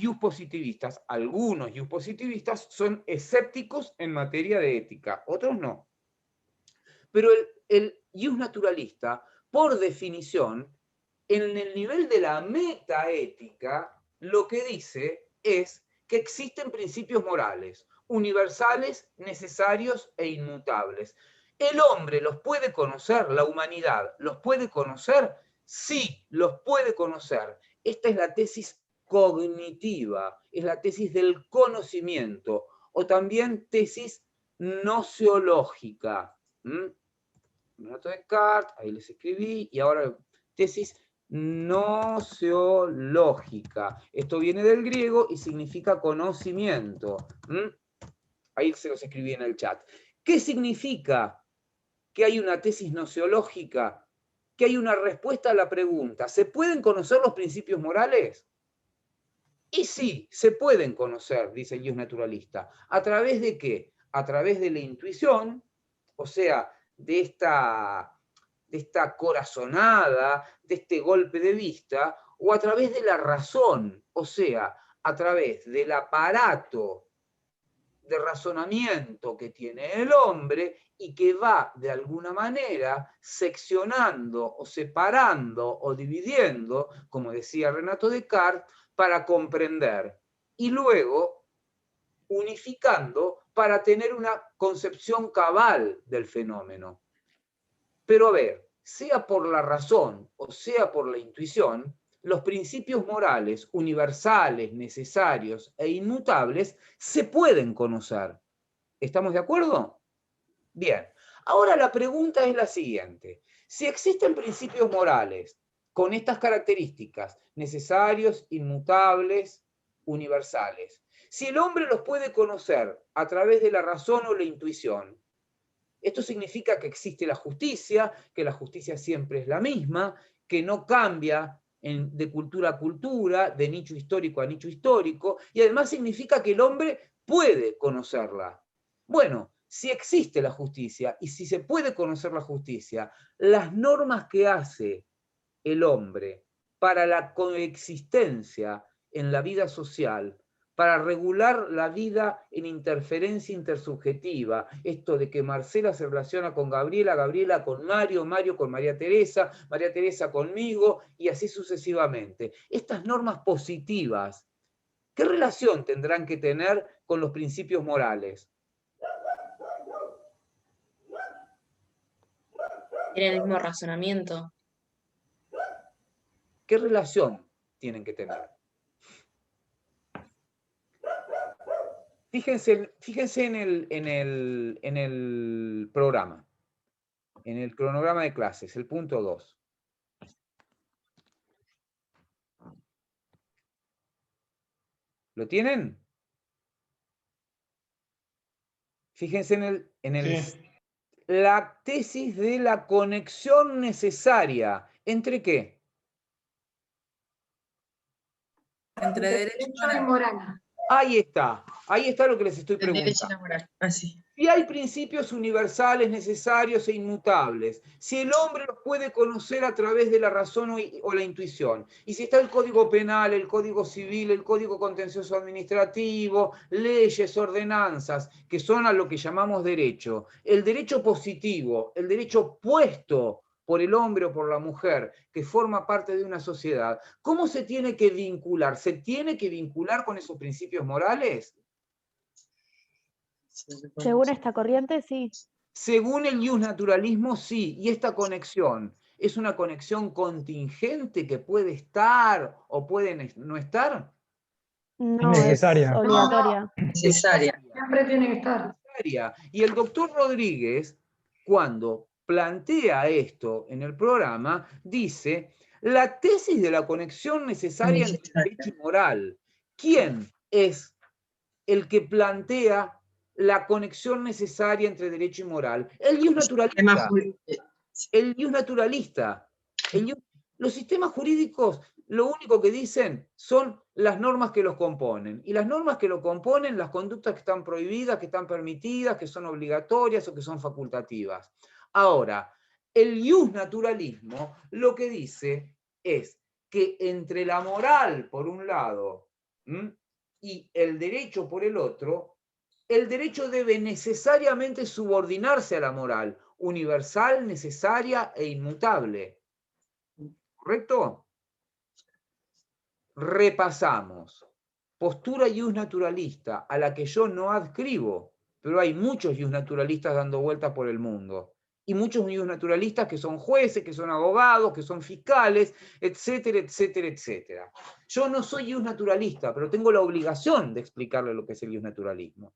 positivistas son escépticos en materia de ética, otros no. Pero el ius naturalista, por definición, en el nivel de la metaética, lo que dice es que existen principios morales, universales, necesarios e inmutables. ¿El hombre los puede conocer? ¿La humanidad los puede conocer? Sí, los puede conocer. Esta es la tesis cognitiva, es la tesis del conocimiento, o también tesis nociológica. Renato Descartes, ahí les escribí, y ahora tesis nociológica. Esto viene del griego y significa conocimiento. Ahí se los escribí en el chat. ¿Qué significa que hay una tesis nociológica? Que hay una respuesta a la pregunta, ¿se pueden conocer los principios morales? Y sí, se pueden conocer, dice el ius naturalista. ¿A través de qué? A través de la intuición, o sea, de esta corazonada, de este golpe de vista, o a través de la razón, o sea, a través del aparato de razonamiento que tiene el hombre y que va de alguna manera seccionando o separando o dividiendo, como decía Renato Descartes, para comprender y luego unificando para tener una concepción cabal del fenómeno. Pero a ver, sea por la razón o sea por la intuición, los principios morales universales, necesarios e inmutables se pueden conocer. ¿Estamos de acuerdo? Bien. Ahora la pregunta es la siguiente. Si existen principios morales con estas características, necesarios, inmutables, universales, si el hombre los puede conocer a través de la razón o la intuición, esto significa que existe la justicia, que la justicia siempre es la misma, que no cambia de cultura a cultura, de nicho histórico a nicho histórico, y además significa que el hombre puede conocerla. Bueno, si existe la justicia y si se puede conocer la justicia, las normas que hace el hombre para la coexistencia en la vida social, para regular la vida en interferencia intersubjetiva, esto de que Marcela se relaciona con Gabriela, Gabriela con Mario, Mario con María Teresa conmigo, y así sucesivamente. Estas normas positivas, ¿qué relación tendrán que tener con los principios morales? Tiene el mismo razonamiento. ¿Qué relación tienen que tener? Fíjense en el programa, en el cronograma de clases, el punto 2. ¿Lo tienen? Fíjense la tesis de la conexión necesaria. ¿Entre qué? Entre derecho y moral. Ahí está lo que les estoy preguntando. Derecho y la moral, así. Si hay principios universales, necesarios e inmutables, si el hombre los puede conocer a través de la razón o la intuición, y si está el Código Penal, el Código Civil, el Código Contencioso Administrativo, leyes, ordenanzas, que son a lo que llamamos derecho, el derecho positivo, el derecho puesto por el hombre o por la mujer, que forma parte de una sociedad, ¿cómo se tiene que vincular? ¿Se tiene que vincular con esos principios morales? Según esta corriente, sí. Según el ius naturalismo, sí, y esta conexión ¿Es una conexión contingente que puede estar o puede no estar? No, necesaria. Es obligatoria. Necesaria. Siempre tiene que estar. Y el doctor Rodríguez, cuando plantea esto en el programa, dice, la tesis de la conexión necesaria entre derecho y moral. ¿Quién es el que plantea la conexión necesaria entre derecho y moral? El ius naturalista. El ius naturalista. Los sistemas jurídicos lo único que dicen son las normas que los componen. Y las normas que lo componen, las conductas que están prohibidas, que están permitidas, que son obligatorias o que son facultativas. Ahora, el ius naturalismo lo que dice es que entre la moral, por un lado, y el derecho por el otro, el derecho debe necesariamente subordinarse a la moral, universal, necesaria e inmutable. ¿Correcto? Repasamos. Postura ius naturalista, a la que yo no adscribo, pero hay muchos ius naturalistas dando vueltas por el mundo. Y muchos ius naturalistas que son jueces, que son abogados, que son fiscales, etcétera, etcétera, etcétera. Yo no soy ius naturalista, pero tengo la obligación de explicarle lo que es el ius naturalismo.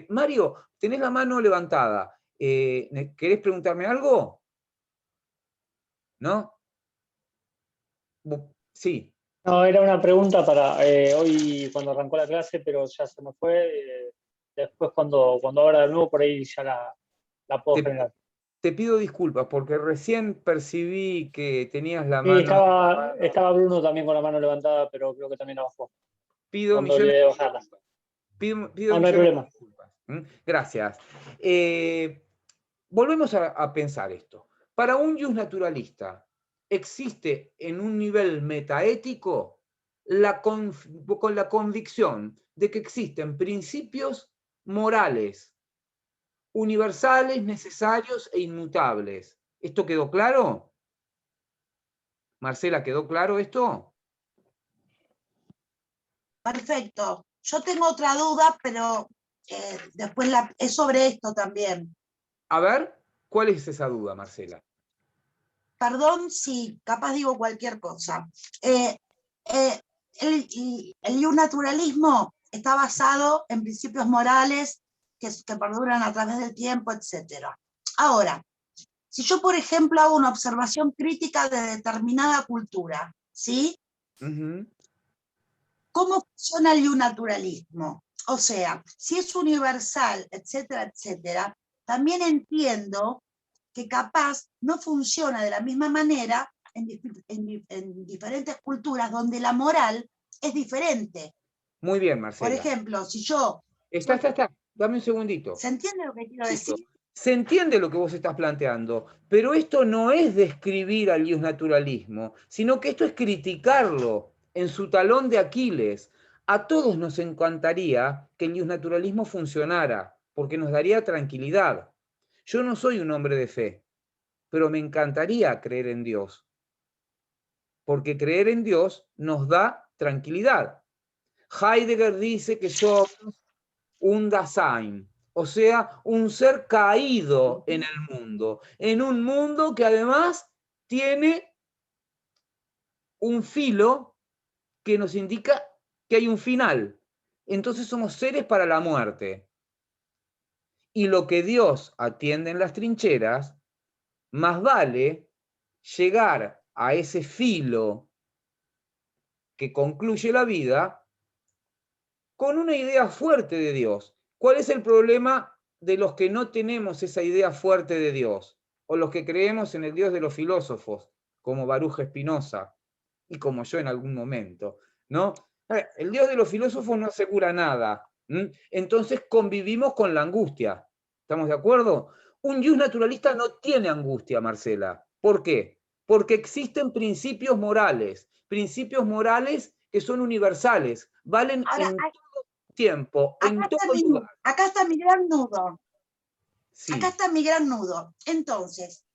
Mario, tenés la mano levantada. ¿Querés preguntarme algo? ¿No? Sí. No, era una pregunta para hoy cuando arrancó la clase, pero ya se me fue. Después cuando abra de nuevo, por ahí ya la puedo generar. Te pido disculpas porque recién percibí que tenías la mano... Estaba Bruno también con la mano levantada, pero creo que también la bajó. Pido no hay problema. Disculpas. Gracias. Volvemos a pensar esto. Para un ius naturalista, existe en un nivel metaético con la convicción de que existen principios morales, universales, necesarios e inmutables. ¿Esto quedó claro? Marcela, ¿quedó claro esto? Perfecto. Yo tengo otra duda, pero después es sobre esto también. A ver, ¿cuál es esa duda, Marcela? Perdón si capaz digo cualquier cosa. El iusnaturalismo está basado en principios morales que perduran a través del tiempo, etc. Ahora, si yo, por ejemplo, hago una observación crítica de determinada cultura, ¿sí? ¿Cómo funciona el iusnaturalismo? O sea, si es universal, etcétera, etcétera, también entiendo que capaz no funciona de la misma manera en diferentes culturas donde la moral es diferente. Muy bien, Marcela. Por ejemplo, si yo... Está. Dame un segundito. ¿Se entiende lo que quiero decir? Se entiende lo que vos estás planteando, pero esto no es describir al iusnaturalismo, sino que esto es criticarlo en su talón de Aquiles. A todos nos encantaría que el iusnaturalismo funcionara, porque nos daría tranquilidad. Yo no soy un hombre de fe, pero me encantaría creer en Dios, porque creer en Dios nos da tranquilidad. Heidegger dice que somos un Dasein, o sea, un ser caído en el mundo, en un mundo que además tiene un filo que nos indica que hay un final. Entonces somos seres para la muerte. Y lo que Dios atiende en las trincheras, más vale llegar a ese filo que concluye la vida con una idea fuerte de Dios. ¿Cuál es el problema de los que no tenemos esa idea fuerte de Dios? O los que creemos en el Dios de los filósofos, como Baruch Spinoza, y como yo en algún momento, ¿no? El Dios de los filósofos no asegura nada. Entonces convivimos con la angustia. ¿Estamos de acuerdo? Un Dios naturalista no tiene angustia, Marcela. ¿Por qué? Porque existen principios morales que son universales, valen en todo tiempo, en todo lugar. Acá está mi gran nudo. Sí. Acá está mi gran nudo. Entonces,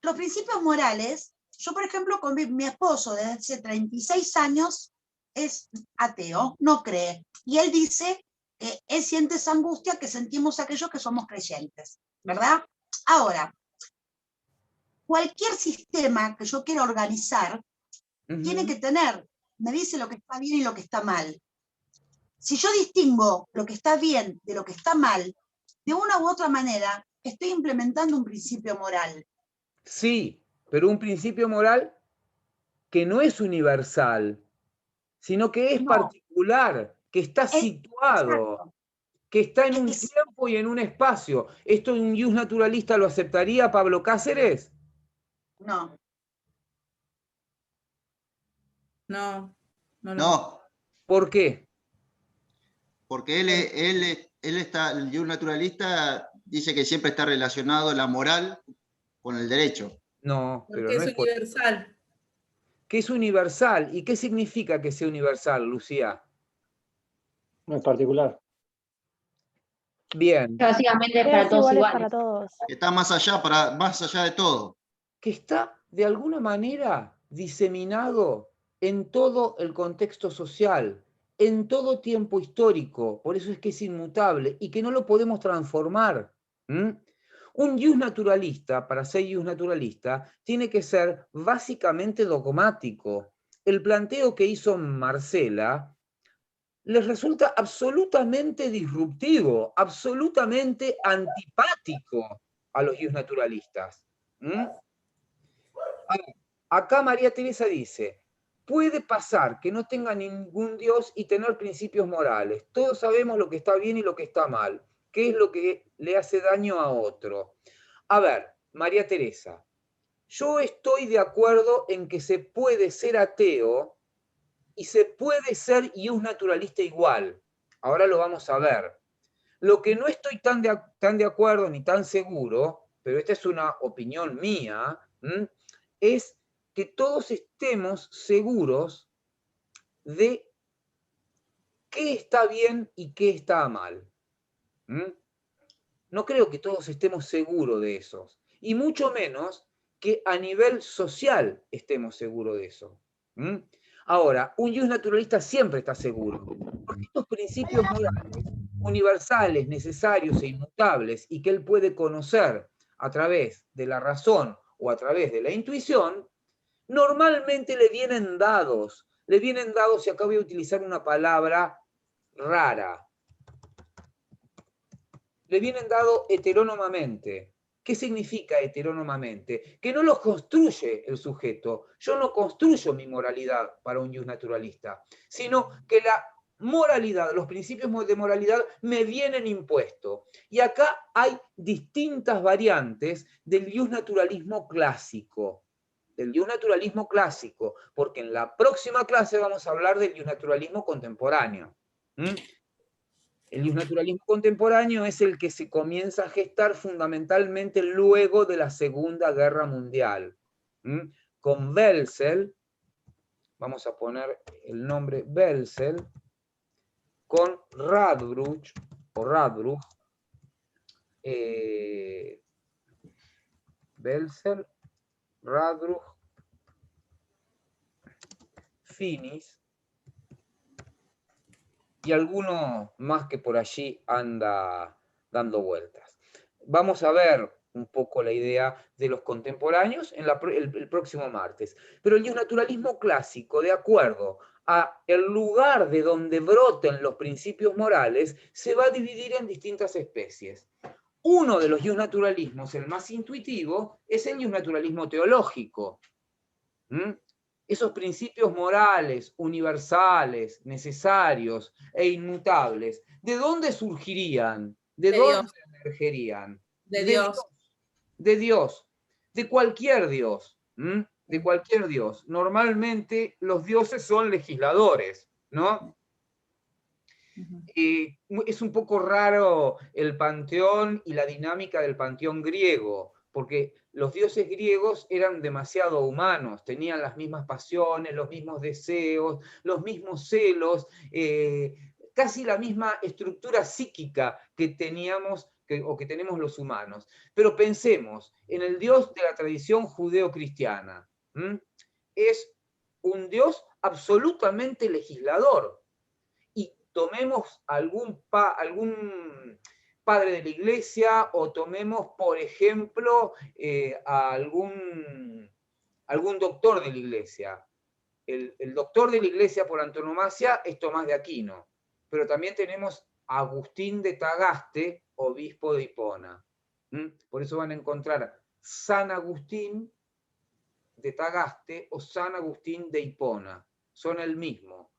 los principios morales, yo por ejemplo con mi esposo desde hace 36 años es ateo, no cree. Y él dice que él siente esa angustia que sentimos aquellos que somos creyentes, ¿verdad? Ahora, cualquier sistema que yo quiera organizar, tiene que tener, me dice lo que está bien y lo que está mal. Si yo distingo lo que está bien de lo que está mal, de una u otra manera, estoy implementando un principio moral. Sí, pero un principio moral que no es universal, sino que es particular, que está situado, exacto, que está en un tiempo y en un espacio. ¿Esto un ius naturalista lo aceptaría, Pablo Cáceres? No. No. No, ¿Por qué? porque él está, el ius naturalista dice que siempre está relacionado la moral con el derecho. No, pero Porque no es es por... universal. ¿Qué es universal? ¿Y qué significa que sea universal, Lucía? No es particular. Bien. Básicamente es para Es todos igual, es iguales. para todos. Está más allá de todo. Que está de alguna manera diseminado en todo el contexto social, en todo tiempo histórico, por eso es que es inmutable y que no lo podemos transformar. Un ius naturalista, para ser ius naturalista, tiene que ser básicamente dogmático. El planteo que hizo Marcela les resulta absolutamente disruptivo, absolutamente antipático a los ius naturalistas. Acá María Teresa dice, puede pasar que no tenga ningún Dios y tener principios morales. Todos sabemos lo que está bien y lo que está mal. ¿Qué es lo que le hace daño a otro? A ver, María Teresa, yo estoy de acuerdo en que se puede ser ateo y se puede ser ius naturalista igual. Ahora lo vamos a ver. Lo que no estoy tan de acuerdo ni tan seguro, pero esta es una opinión mía, es que todos estemos seguros de qué está bien y qué está mal. No creo que todos estemos seguros de eso. Y mucho menos que a nivel social estemos seguros de eso. Ahora, un ius naturalista siempre está seguro. Porque estos principios morales, universales, necesarios e inmutables, y que él puede conocer a través de la razón o a través de la intuición, normalmente le vienen dados, y acá voy a utilizar una palabra rara, le vienen dados heterónomamente. ¿Qué significa heterónomamente? Que no los construye el sujeto. Yo no construyo mi moralidad para un ius naturalista, sino que la moralidad, los principios de moralidad me vienen impuestos. Y acá hay distintas variantes del ius naturalismo clásico. Porque en la próxima clase vamos a hablar del ius naturalismo contemporáneo. El ius naturalismo contemporáneo es el que se comienza a gestar fundamentalmente luego de la Segunda Guerra Mundial. Con Welzel, vamos a poner el nombre Welzel, con Radbruch, Welzel, Radbruch, Finis, y alguno más que por allí anda dando vueltas. Vamos a ver un poco la idea de los contemporáneos el próximo martes. Pero el ius naturalismo clásico, de acuerdo a el lugar de donde broten los principios morales, se va a dividir en distintas especies. Uno de los ius naturalismos, el más intuitivo, es el ius naturalismo teológico. Esos principios morales, universales, necesarios e inmutables, ¿de dónde surgirían? ¿De dónde emergerían? De Dios. De Dios, de cualquier Dios. De cualquier Dios. Normalmente los dioses son legisladores, ¿no? Es un poco raro el panteón y la dinámica del panteón griego, porque los dioses griegos eran demasiado humanos, tenían las mismas pasiones, los mismos deseos, los mismos celos, casi la misma estructura psíquica que teníamos o que tenemos los humanos. Pero pensemos en el Dios de la tradición judeo-cristiana. Es un Dios absolutamente legislador. Y tomemos algún padre de la iglesia, o tomemos, por ejemplo, a algún doctor de la iglesia. El doctor de la iglesia por antonomasia es Tomás de Aquino, pero también tenemos a Agustín de Tagaste, obispo de Hipona. Por eso van a encontrar San Agustín de Tagaste o San Agustín de Hipona. Son el mismo.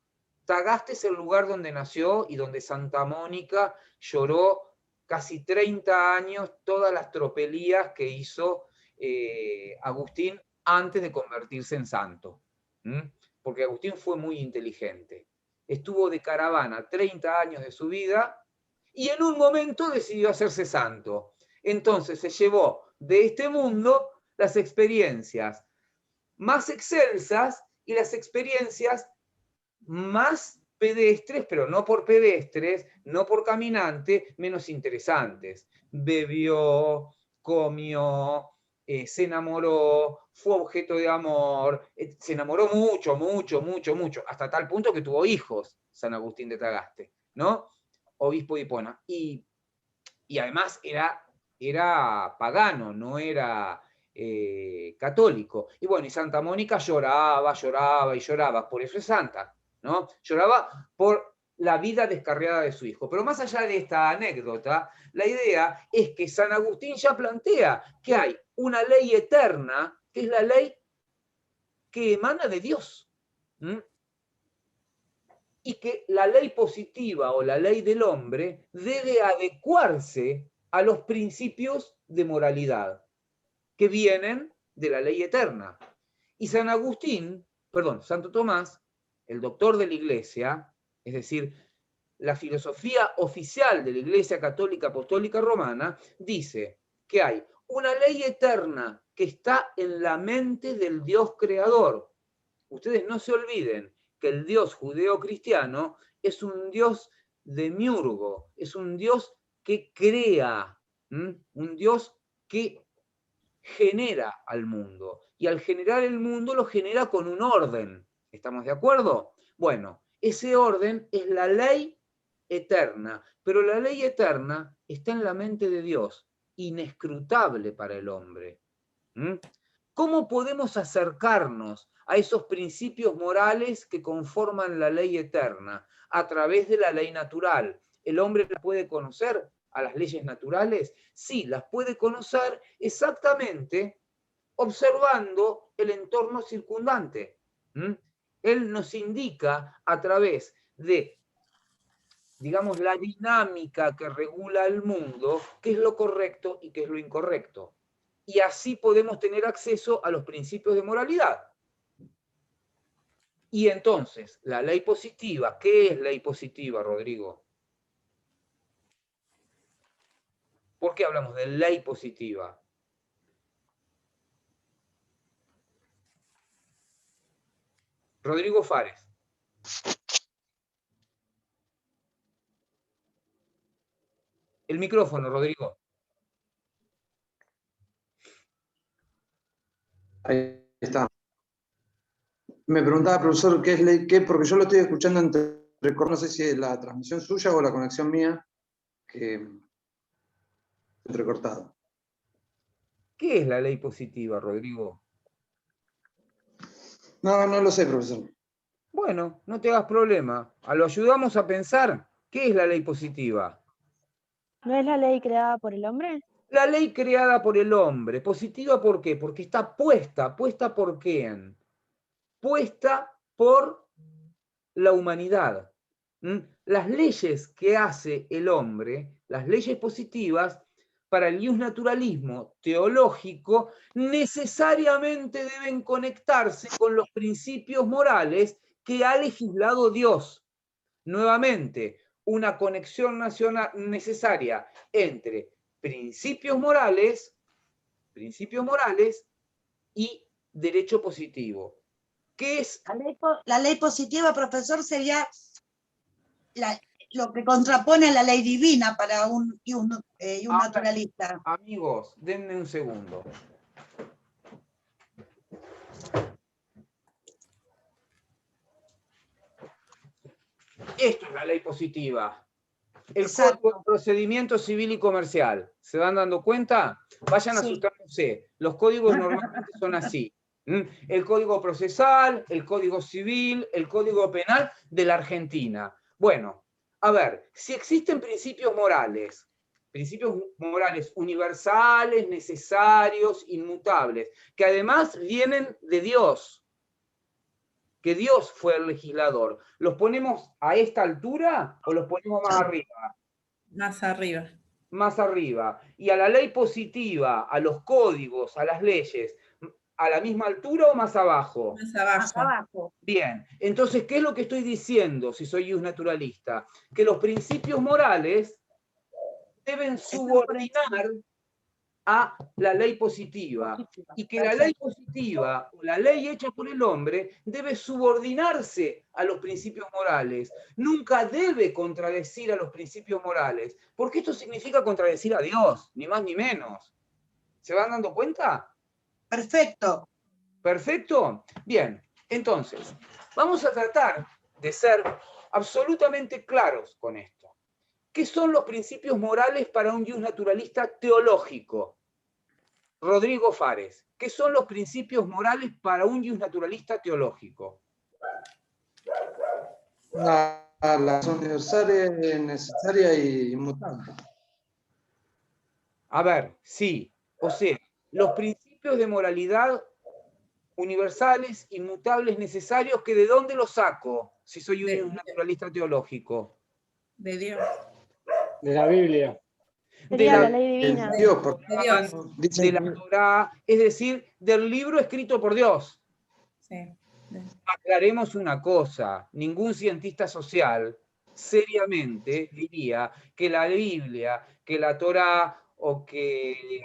Tagaste es el lugar donde nació y donde Santa Mónica lloró casi 30 años todas las tropelías que hizo Agustín antes de convertirse en santo. Porque Agustín fue muy inteligente. Estuvo de caravana 30 años de su vida y en un momento decidió hacerse santo. Entonces se llevó de este mundo las experiencias más excelsas y las experiencias más pedestres, pero no por pedestres, no por caminante, menos interesantes. Bebió, comió, se enamoró, fue objeto de amor, se enamoró mucho, hasta tal punto que tuvo hijos, San Agustín de Tagaste, ¿no? Obispo de Hipona. Y además era pagano, no era católico. Y bueno, y Santa Mónica lloraba, por eso es santa, ¿no? Lloraba por la vida descarriada de su hijo. Pero más allá de esta anécdota, la idea es que San Agustín ya plantea que hay una ley eterna, que es la ley que emana de Dios. Y que la ley positiva o la ley del hombre debe adecuarse a los principios de moralidad que vienen de la ley eterna. Y Santo Tomás, el doctor de la Iglesia, es decir, la filosofía oficial de la Iglesia Católica Apostólica Romana, dice que hay una ley eterna que está en la mente del Dios creador. Ustedes no se olviden que el Dios judeo-cristiano es un Dios demiurgo, es un Dios que crea, un Dios que genera al mundo. Y al generar el mundo lo genera con un orden. ¿Estamos de acuerdo? Bueno, ese orden es la ley eterna, pero la ley eterna está en la mente de Dios, inescrutable para el hombre. ¿Cómo podemos acercarnos a esos principios morales que conforman la ley eterna? A través de la ley natural. ¿El hombre la puede conocer a las leyes naturales? Sí, las puede conocer exactamente observando el entorno circundante. Él nos indica a través de, digamos, la dinámica que regula el mundo, qué es lo correcto y qué es lo incorrecto. Y así podemos tener acceso a los principios de moralidad. Y entonces, la ley positiva, ¿qué es ley positiva, Rodrigo? ¿Por qué hablamos de ley positiva? Rodrigo Fares. El micrófono, Rodrigo. Ahí está. Me preguntaba, profesor, ¿qué es ley? ¿Qué? Porque yo lo estoy escuchando no sé si es la transmisión suya o la conexión mía, que entrecortado. ¿Qué es la ley positiva, Rodrigo? No lo sé, profesor. Bueno, no te hagas problema. Lo ayudamos a pensar. ¿Qué es la ley positiva? ¿No es la ley creada por el hombre? La ley creada por el hombre. ¿Positiva por qué? Porque está puesta. ¿Puesta por quién? Puesta por la humanidad. Las leyes que hace el hombre, las leyes positivas, para el naturalismo teológico, necesariamente deben conectarse con los principios morales que ha legislado Dios. Nuevamente, una conexión necesaria entre principios morales y derecho positivo. ¿Qué es? La ley positiva, profesor, sería lo que contrapone a la ley divina para un naturalista. Amigos, denme un segundo. Esto es la ley positiva. el Código de Procedimiento Civil y Comercial. ¿Se van dando cuenta? Vayan asustándose. Los códigos normalmente son así. El Código Procesal, el Código Civil, el Código Penal de la Argentina. Bueno, a ver, si existen principios morales universales, necesarios, inmutables, que además vienen de Dios, que Dios fue el legislador, ¿los ponemos a esta altura o los ponemos más arriba? Más arriba. Más arriba. Y a la ley positiva, a los códigos, a las leyes, ¿a la misma altura o más abajo? Más abajo. Más abajo. Bien, entonces, ¿qué es lo que estoy diciendo si soy naturalista? Que los principios morales deben subordinar a la ley positiva, y que la ley positiva, o la ley hecha por el hombre, debe subordinarse a los principios morales. Nunca debe contradecir a los principios morales, porque esto significa contradecir a Dios, ni más ni menos. ¿Se van dando cuenta? Perfecto. ¿Perfecto? Bien, entonces, vamos a tratar de ser absolutamente claros con esto. ¿Qué son los principios morales para un naturalista teológico? Rodrigo Fares, ¿qué son los principios morales para un naturalista teológico? La razón universal, necesaria y inmutable. A ver, sí. O sea, los principios de moralidad universales, inmutables, necesarios, ¿que de dónde los saco si soy un naturalista teológico? De Dios. De la Biblia. De la ley divina. De la Torá, es decir, del libro escrito por Dios. Sí. Aclaremos una cosa, ningún cientista social seriamente diría que la Biblia, que la Torá o que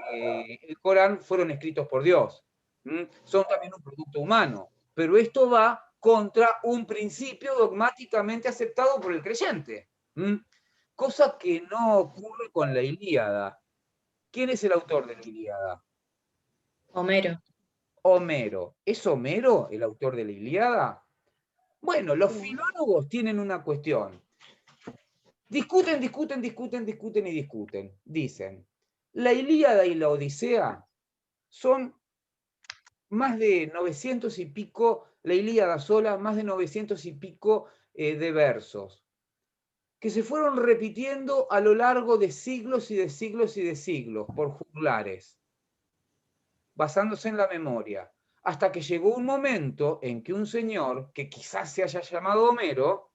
el Corán fueron escritos por Dios. Son también un producto humano, pero esto va contra un principio dogmáticamente aceptado por el creyente. Cosa que no ocurre con la Ilíada. ¿Quién es el autor de la Ilíada? Homero. Homero. ¿Es Homero el autor de la Ilíada? Bueno, los filólogos tienen una cuestión. Discuten. Dicen, la Ilíada y la Odisea son más de 900 y pico, la Ilíada sola, más de 900 y pico de versos, que se fueron repitiendo a lo largo de siglos y de siglos y de siglos, por juglares, basándose en la memoria, hasta que llegó un momento en que un señor, que quizás se haya llamado Homero,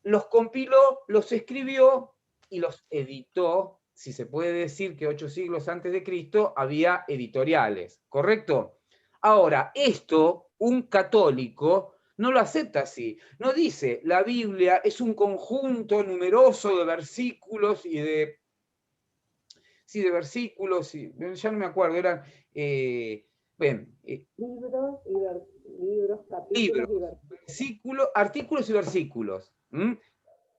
los compiló, los escribió y los editó. Si se puede decir que 8 siglos antes de Cristo había editoriales, ¿correcto? Ahora, esto, un católico no lo acepta así. No dice, la Biblia es un conjunto numeroso de versículos y de... Sí, de versículos, ya no me acuerdo, eran... libros, capítulos artículos y versículos.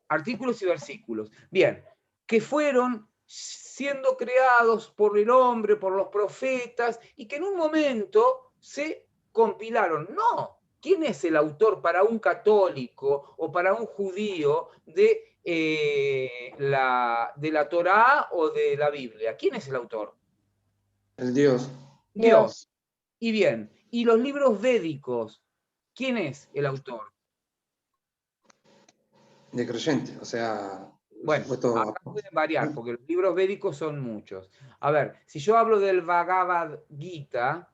Artículos y versículos. Bien, que fueron siendo creados por el hombre, por los profetas, y que en un momento se compilaron. No. ¿Quién es el autor para un católico o para un judío de la Torá o de la Biblia? ¿Quién es el autor? El Dios. Dios. Y bien, ¿y los libros védicos? ¿Quién es el autor? De creyente, o sea... Bueno, acá pueden variar, porque los libros védicos son muchos. A ver, si yo hablo del Bhagavad Gita,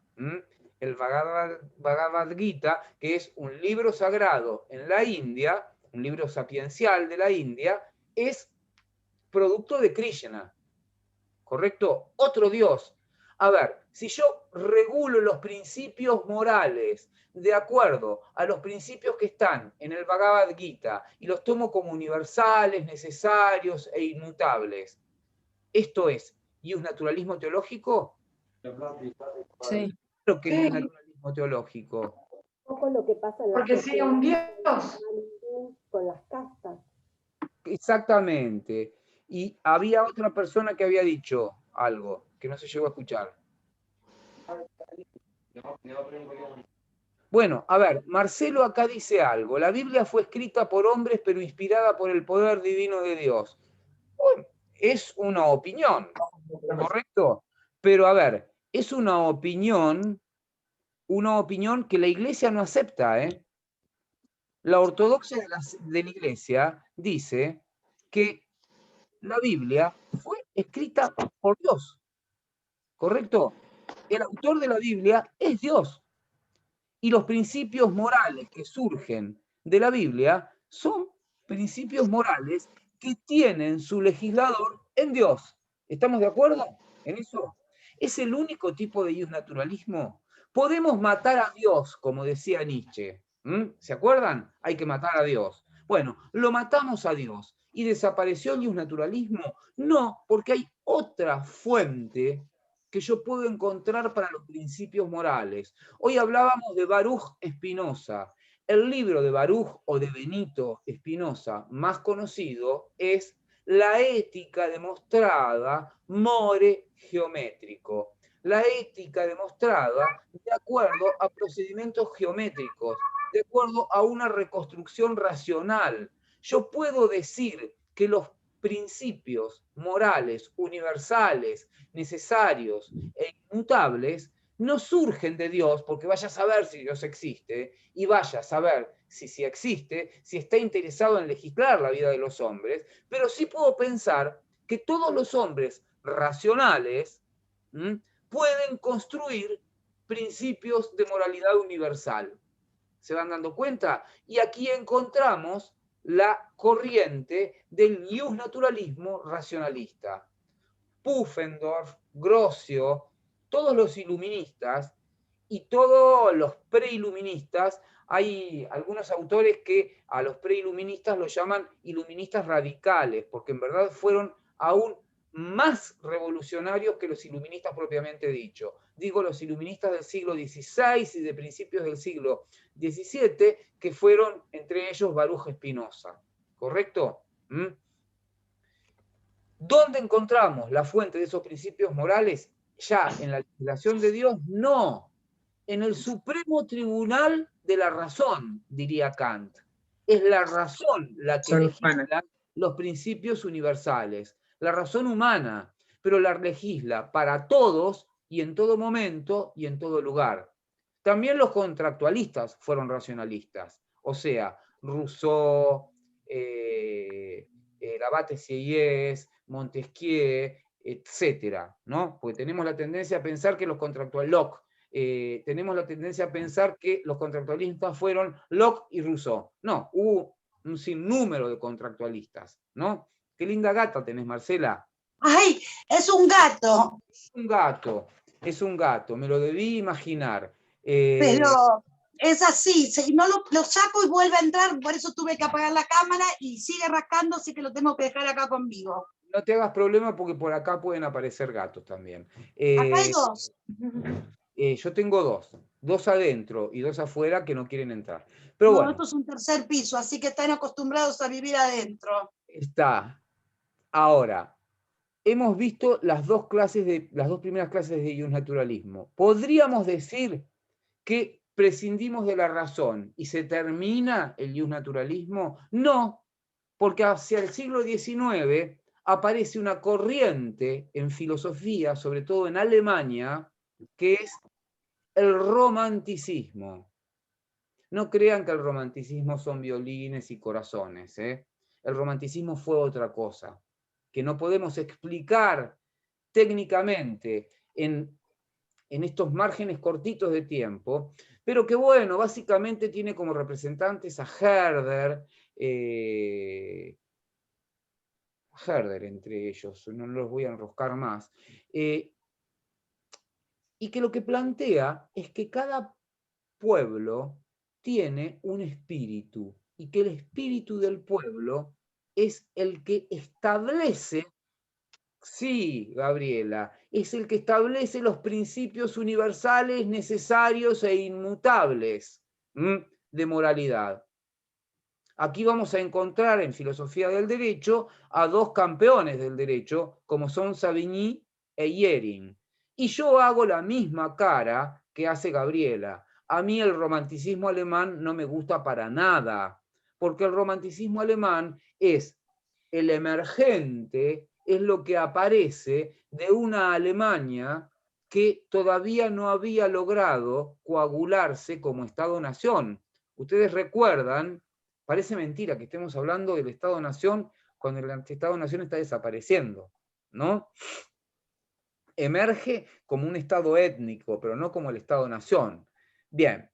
el Bhagavad Gita, que es un libro sagrado en la India, un libro sapiencial de la India, es producto de Krishna, ¿correcto? Otro Dios. A ver, si yo regulo los principios morales de acuerdo a los principios que están en el Bhagavad Gita y los tomo como universales, necesarios e inmutables, ¿esto es naturalismo teológico? Sí. Lo que es naturalismo teológico. Un poco lo que pasa en la Porque si un Dios con las castas. Exactamente. Y había otra persona que había dicho algo que no se llegó a escuchar. Bueno, a ver, Marcelo acá dice algo. La Biblia fue escrita por hombres, pero inspirada por el poder divino de Dios. Bueno, es una opinión, ¿correcto? Pero a ver, es una opinión que la Iglesia no acepta, ¿eh? La ortodoxia de la Iglesia dice que la Biblia fue escrita por Dios, ¿correcto? El autor de la Biblia es Dios. Y los principios morales que surgen de la Biblia son principios morales que tienen su legislador en Dios. ¿Estamos de acuerdo en eso? ¿Es el único tipo de iusnaturalismo? Podemos matar a Dios, como decía Nietzsche. ¿Se acuerdan? Hay que matar a Dios. Bueno, lo matamos a Dios. ¿Y desapareció el iusnaturalismo? No, porque hay otra fuente que yo puedo encontrar para los principios morales. Hoy hablábamos de Baruch Spinoza. El libro de Baruch o de Benito Spinoza más conocido es La ética demostrada more geométrico. La ética demostrada de acuerdo a procedimientos geométricos, de acuerdo a una reconstrucción racional. Yo puedo decir que los principios morales universales, necesarios e inmutables, no surgen de Dios, porque vaya a saber si Dios existe, y vaya a saber si existe, si está interesado en legislar la vida de los hombres, pero sí puedo pensar que todos los hombres racionales pueden construir principios de moralidad universal. ¿Se van dando cuenta? Y aquí encontramos la corriente del iusnaturalismo racionalista. Pufendorf, Grocio, todos los iluministas y todos los preiluministas, hay algunos autores que a los preiluministas los llaman iluministas radicales, porque en verdad fueron aún más revolucionarios que los iluministas propiamente dicho. Digo, los iluministas del siglo XVI y de principios del siglo XVII, que fueron entre ellos Baruch Spinoza. ¿Correcto? ¿Dónde encontramos la fuente de esos principios morales? ¿Ya en la legislación de Dios? No. En el Supremo Tribunal de la Razón, diría Kant. Es la razón la que legisla los principios universales. La razón humana, pero la legisla para todos y en todo momento y en todo lugar. También los contractualistas fueron racionalistas. O sea, Rousseau, Lavater-Sieyès, Montesquieu, etcétera, ¿no? Porque tenemos la tendencia a pensar que los contractualistas, tenemos la tendencia a pensar que los contractualistas fueron Locke y Rousseau. No, hubo un sinnúmero de contractualistas, ¿no? Qué linda gata tenés, Marcela. ¡Ay! ¡Es un gato! Es un gato, es un gato, me lo debí imaginar. Pero es así, si no lo saco y vuelve a entrar, por eso tuve que apagar la cámara y sigue rascando, así que lo tengo que dejar acá conmigo. No te hagas problema porque por acá pueden aparecer gatos también. Acá hay dos. Yo tengo dos adentro y dos afuera que no quieren entrar. Pero no, bueno, esto es un tercer piso, así que están acostumbrados a vivir adentro. Está. Ahora, hemos visto las dos primeras clases de iusnaturalismo. ¿Podríamos decir que prescindimos de la razón y se termina el iusnaturalismo? No, porque hacia el siglo XIX aparece una corriente en filosofía, sobre todo en Alemania, que es el romanticismo. No crean que el romanticismo son violines y corazones, ¿eh? El romanticismo fue otra cosa, que no podemos explicar técnicamente en estos márgenes cortitos de tiempo, pero que bueno, básicamente tiene como representantes a Herder, entre ellos, no los voy a enroscar más, y que lo que plantea es que cada pueblo tiene un espíritu, y que el espíritu del pueblo es el que establece, sí, Gabriela, es el que establece los principios universales necesarios e inmutables de moralidad. Aquí vamos a encontrar en filosofía del derecho a dos campeones del derecho, como son Savigny e Jhering. Y yo hago la misma cara que hace Gabriela. a mí el romanticismo alemán no me gusta para nada, porque el romanticismo alemán es el emergente, es lo que aparece de una Alemania que todavía no había logrado coagularse como Estado-nación. Ustedes recuerdan, parece mentira que estemos hablando del Estado-nación cuando el Estado-nación está desapareciendo, ¿no? Emerge como un Estado étnico, pero no como el Estado-nación. Bien,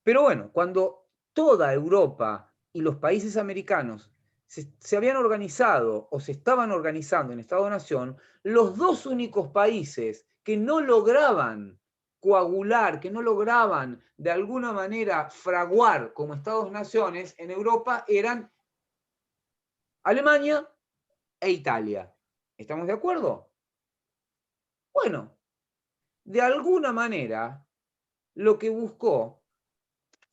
pero bueno, cuando toda Europa y los países americanos se habían organizado o se estaban organizando en Estado-nación, los dos únicos países que no lograban coagular, que no lograban de alguna manera fraguar como Estados-naciones en Europa eran Alemania e Italia. ¿Estamos de acuerdo? Bueno, de alguna manera lo que buscó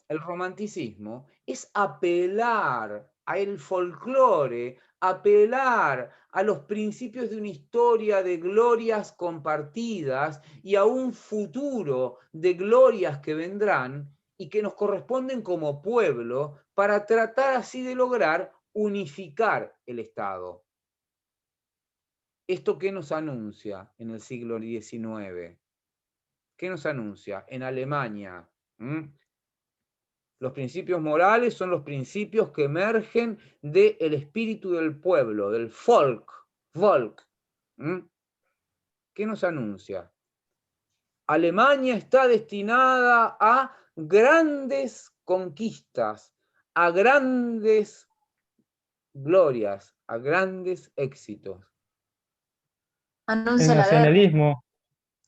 el romanticismo es apelar al folclore, apelar a los principios de una historia de glorias compartidas y a un futuro de glorias que vendrán y que nos corresponden como pueblo para tratar así de lograr unificar el Estado. ¿Esto qué nos anuncia en el siglo XIX? ¿Qué nos anuncia? En Alemania. Los principios morales son los principios que emergen del espíritu del pueblo, del Volk. ¿Qué nos anuncia? Alemania está destinada a grandes conquistas, a grandes glorias, a grandes éxitos. El nacionalismo.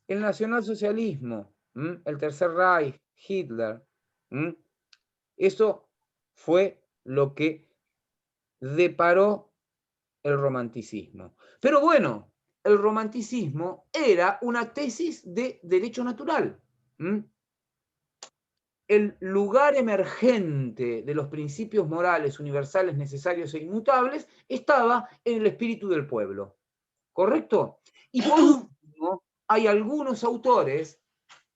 El nacionalsocialismo, el Tercer Reich, Hitler. Eso fue lo que deparó el romanticismo. Pero bueno, el romanticismo era una tesis de derecho natural. El lugar emergente de los principios morales universales, necesarios e inmutables estaba en el espíritu del pueblo. ¿Correcto? Y por último, hay algunos autores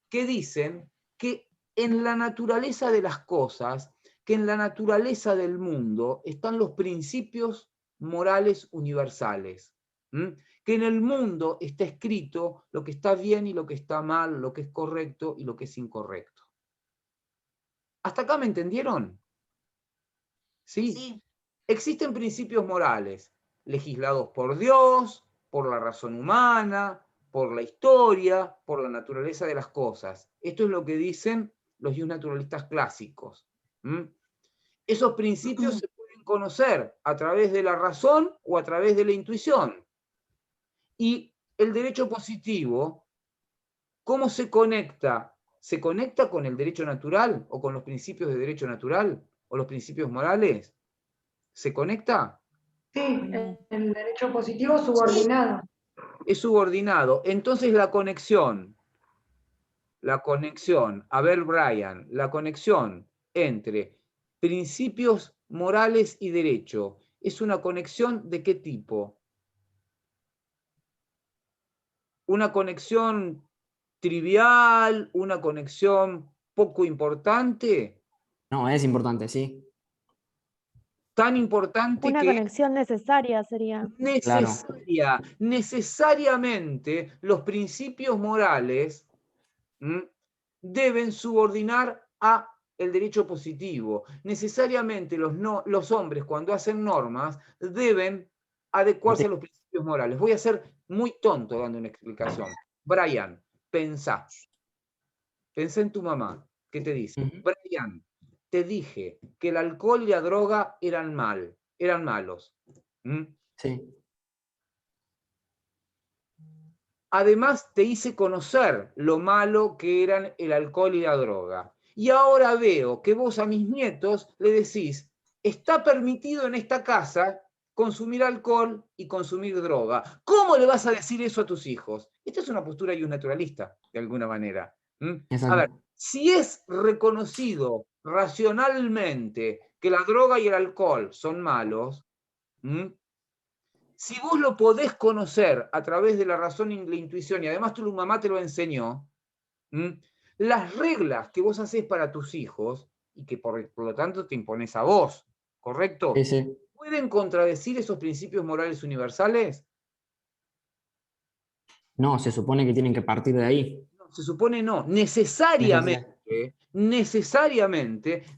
que dicen que en la naturaleza de las cosas, que en la naturaleza del mundo están los principios morales universales. Que en el mundo está escrito lo que está bien y lo que está mal, lo que es correcto y lo que es incorrecto. ¿Hasta acá me entendieron? ¿Sí? Sí. Existen principios morales legislados por Dios, por la razón humana, por la historia, por la naturaleza de las cosas. Esto es lo que dicen los naturalistas clásicos. Esos principios se pueden conocer a través de la razón o a través de la intuición. Y el derecho positivo, ¿cómo se conecta? ¿Se conecta con el derecho natural o con los principios de derecho natural o los principios morales? ¿Se conecta? Sí, el derecho positivo subordinado. Es subordinado. Entonces la conexión, a ver Brian, la conexión entre principios morales y derecho, ¿es una conexión de qué tipo? ¿Una conexión trivial? ¿Una conexión poco importante? No, es importante, sí. Tan importante Una que... conexión necesaria sería. Necesaria. Claro. Necesariamente los principios morales deben subordinar a el derecho positivo. Necesariamente los hombres cuando hacen normas deben adecuarse a los principios morales. Voy a ser muy tonto dando una explicación. Brian, pensá. Pensá en tu mamá. ¿Qué te dice? Brian, te dije que el alcohol y la droga eran malos. Sí. Además, te hice conocer lo malo que eran el alcohol y la droga. Y ahora veo que vos a mis nietos le decís, está permitido en esta casa consumir alcohol y consumir droga. ¿Cómo le vas a decir eso a tus hijos? Esta es una postura naturalista, de alguna manera. A ver, si es reconocido racionalmente que la droga y el alcohol son malos, si vos lo podés conocer a través de la razón y la intuición, y además tu mamá te lo enseñó, Las reglas que vos haces para tus hijos, y que por lo tanto te impones a vos, ¿correcto? Sí, sí. ¿Pueden contradecir esos principios morales universales? No, se supone que tienen que partir de ahí. No, se supone no. Necesariamente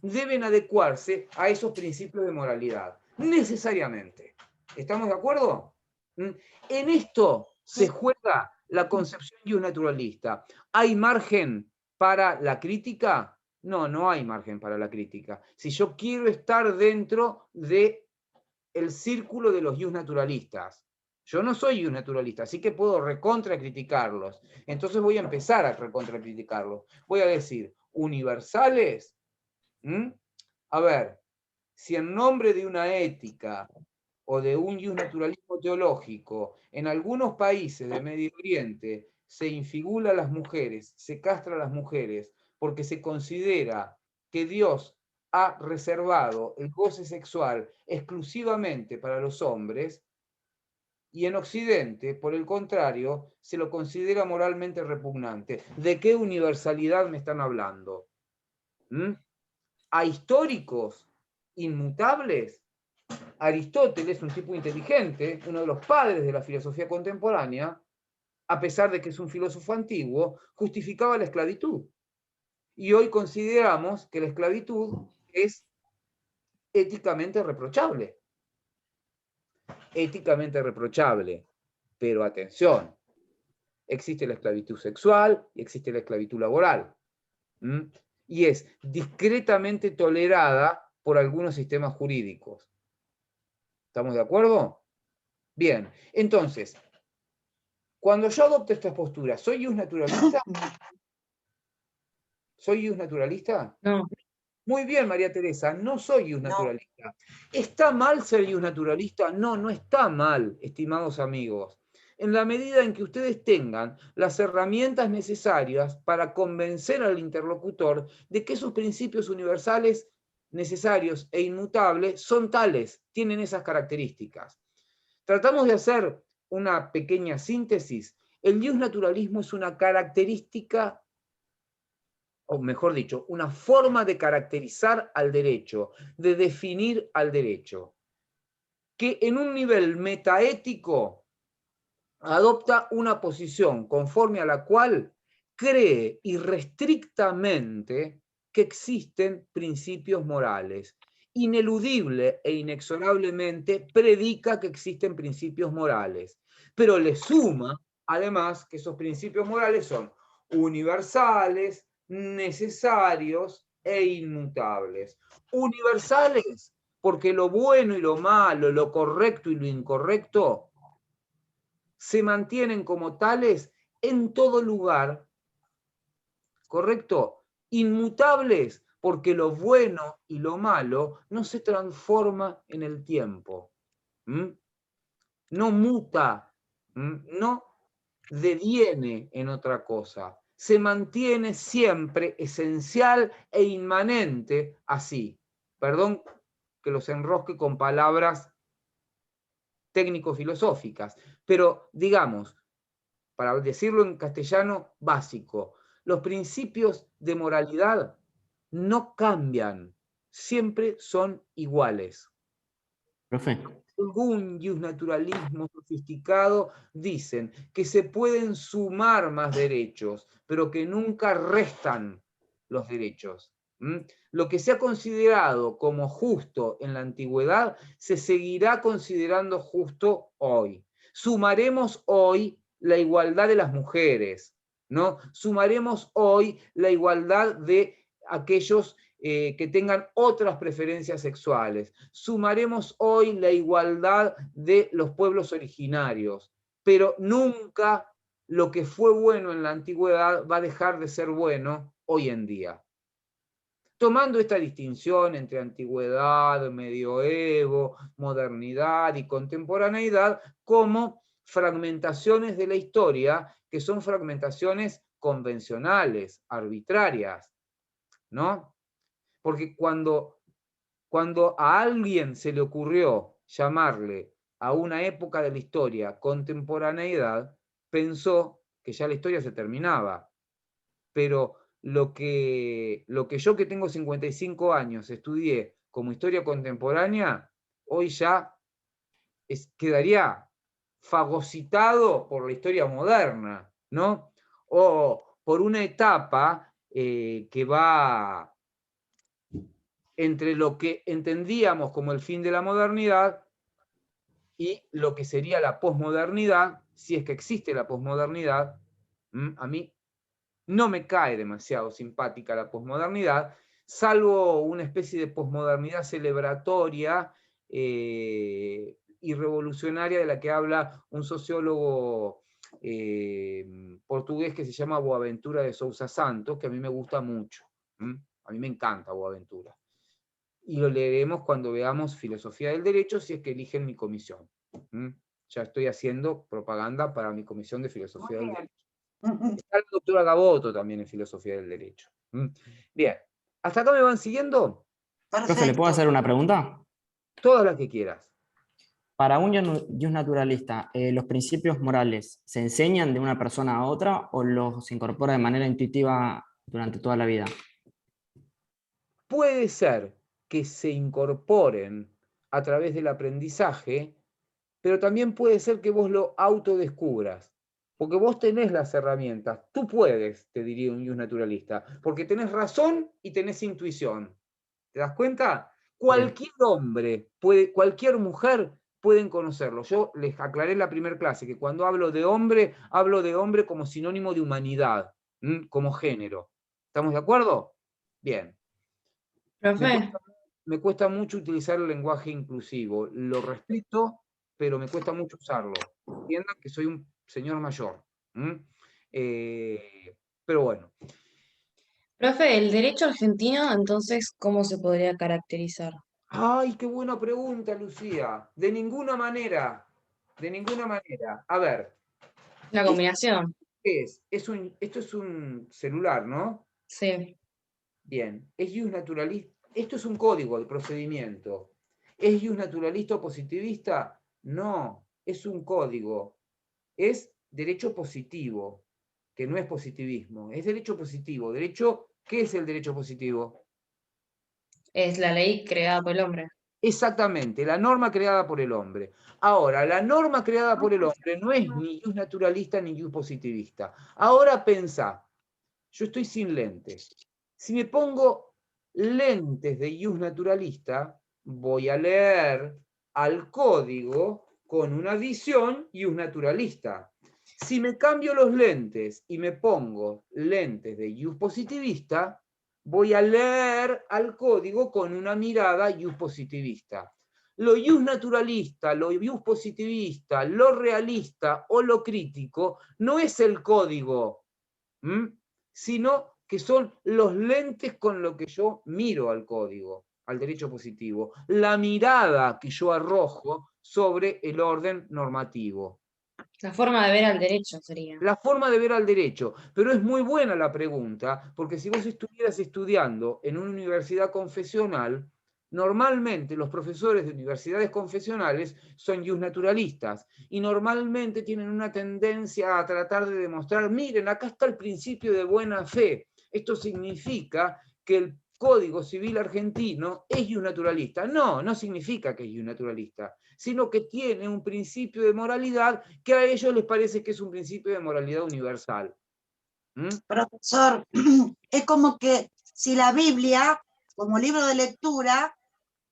deben adecuarse a esos principios de moralidad. Necesariamente. ¿Estamos de acuerdo? En esto se juega la concepción naturalista. ¿Hay margen para la crítica? No, no hay margen para la crítica. Si yo quiero estar dentro del círculo de los naturalistas, yo no soy naturalista, así que puedo recontra criticarlos. Entonces voy a empezar a recontra criticarlos. Voy a decir, universales. A ver, si en nombre de una ética o de un naturalismo teológico, en algunos países de Medio Oriente se infigula a las mujeres, se castra a las mujeres, porque se considera que Dios ha reservado el goce sexual exclusivamente para los hombres, y en Occidente, por el contrario, se lo considera moralmente repugnante. ¿De qué universalidad me están hablando? ¿A históricos inmutables? Aristóteles, un tipo inteligente, uno de los padres de la filosofía contemporánea, a pesar de que es un filósofo antiguo, justificaba la esclavitud. Y hoy consideramos que la esclavitud es éticamente reprochable. Éticamente reprochable. Pero atención, existe la esclavitud sexual y existe la esclavitud laboral. Y es discretamente tolerada por algunos sistemas jurídicos. ¿Estamos de acuerdo? Bien, entonces, cuando yo adopto esta postura, ¿soy naturalista? ¿Soy naturalista? No. Muy bien, María Teresa, no soy naturalista. ¿Está mal ser naturalista? No, no está mal, estimados amigos. En la medida en que ustedes tengan las herramientas necesarias para convencer al interlocutor de que esos principios universales necesarios e inmutables son tales, tienen esas características. Tratamos de hacer una pequeña síntesis. El naturalismo es una característica, o mejor dicho, una forma de caracterizar al derecho, de definir al derecho, que en un nivel metaético adopta una posición conforme a la cual cree irrestrictamente que existen principios morales. Ineludible e inexorablemente predica que existen principios morales, pero le suma, además, que esos principios morales son universales, necesarios e inmutables. Universales, porque lo bueno y lo malo, lo correcto y lo incorrecto se mantienen como tales en todo lugar, ¿correcto? Inmutables, porque lo bueno y lo malo no se transforma en el tiempo. No muta, no deviene en otra cosa. Se mantiene siempre esencial e inmanente así. Perdón que los enrosque con palabras técnico-filosóficas, pero digamos, para decirlo en castellano básico, los principios de moralidad no cambian, siempre son iguales. Profe. Algún naturalismo sofisticado dicen que se pueden sumar más derechos, pero que nunca restan los derechos. Lo que se ha considerado como justo en la antigüedad se seguirá considerando justo hoy. Sumaremos hoy la igualdad de las mujeres, ¿no? Sumaremos hoy la igualdad de aquellos que tengan otras preferencias sexuales. Sumaremos hoy la igualdad de los pueblos originarios, pero nunca lo que fue bueno en la antigüedad va a dejar de ser bueno hoy en día. Tomando esta distinción entre antigüedad, medioevo, modernidad y contemporaneidad como fragmentaciones de la historia, que son fragmentaciones convencionales, arbitrarias, ¿no? Porque cuando a alguien se le ocurrió llamarle a una época de la historia contemporaneidad, pensó que ya la historia se terminaba. Pero lo que yo que tengo 55 años estudié como historia contemporánea, hoy ya quedaría fagocitado por la historia moderna, ¿no? O por una etapa que va entre lo que entendíamos como el fin de la modernidad y lo que sería la posmodernidad, si es que existe la posmodernidad. A mí no me cae demasiado simpática la posmodernidad, salvo una especie de posmodernidad celebratoria y revolucionaria de la que habla un sociólogo portugués que se llama Boaventura de Sousa Santos, que a mí me gusta mucho. A mí me encanta Boaventura. Y lo leeremos cuando veamos Filosofía del Derecho, si es que eligen mi comisión. Ya estoy haciendo propaganda para mi comisión de Filosofía del Derecho. Está la doctora Gaboto también en Filosofía del Derecho. Bien, ¿hasta acá me van siguiendo? Profe, ¿le puedo hacer una pregunta? Todas las que quieras. Para un jus naturalista, ¿los principios morales se enseñan de una persona a otra o los se incorpora de manera intuitiva durante toda la vida? Puede ser que se incorporen a través del aprendizaje, pero también puede ser que vos lo autodescubras, porque vos tenés las herramientas. Tú puedes, te diría un jus naturalista, porque tenés razón y tenés intuición. ¿Te das cuenta? Cualquier hombre, cualquier mujer pueden conocerlo. Yo les aclaré en la primera clase que cuando hablo de hombre como sinónimo de humanidad, como género. ¿Estamos de acuerdo? Bien. Profe. Me cuesta mucho utilizar el lenguaje inclusivo. Lo respeto, pero me cuesta mucho usarlo. Entiendan que soy un señor mayor. Pero bueno. Profe, ¿el derecho argentino entonces cómo se podría caracterizar? ¡Ay, qué buena pregunta, Lucía! De ninguna manera. De ninguna manera. A ver. La combinación. ¿Qué es? Esto es un celular, ¿no? Sí. Bien. ¿Es jus naturalista? Esto es un código de procedimiento. ¿Es jus naturalista o positivista? No, es un código. Es derecho positivo, que no es positivismo. Es derecho positivo. ¿Qué es el derecho positivo? Es la ley creada por el hombre. Exactamente, la norma creada por el hombre. Ahora, la norma creada por el hombre no es ni jus naturalista ni jus positivista. Ahora pensá, yo estoy sin lentes. Si me pongo lentes de jus naturalista, voy a leer al código con una visión jus naturalista. Si me cambio los lentes y me pongo lentes de jus positivista, voy a leer al código con una mirada jus positivista. Lo jus naturalista, lo jus positivista, lo realista o lo crítico no es el código, sino que son los lentes con los que yo miro al código, al derecho positivo, la mirada que yo arrojo sobre el orden normativo. La forma de ver al derecho sería. La forma de ver al derecho, pero es muy buena la pregunta, porque si vos estuvieras estudiando en una universidad confesional, normalmente los profesores de universidades confesionales son jus naturalistas y normalmente tienen una tendencia a tratar de demostrar, miren, acá está el principio de buena fe. Esto significa que el Código Civil argentino es jus naturalista. No, no significa que es jus naturalista, sino que tiene un principio de moralidad que a ellos les parece que es un principio de moralidad universal. Profesor, es como que si la Biblia, como libro de lectura,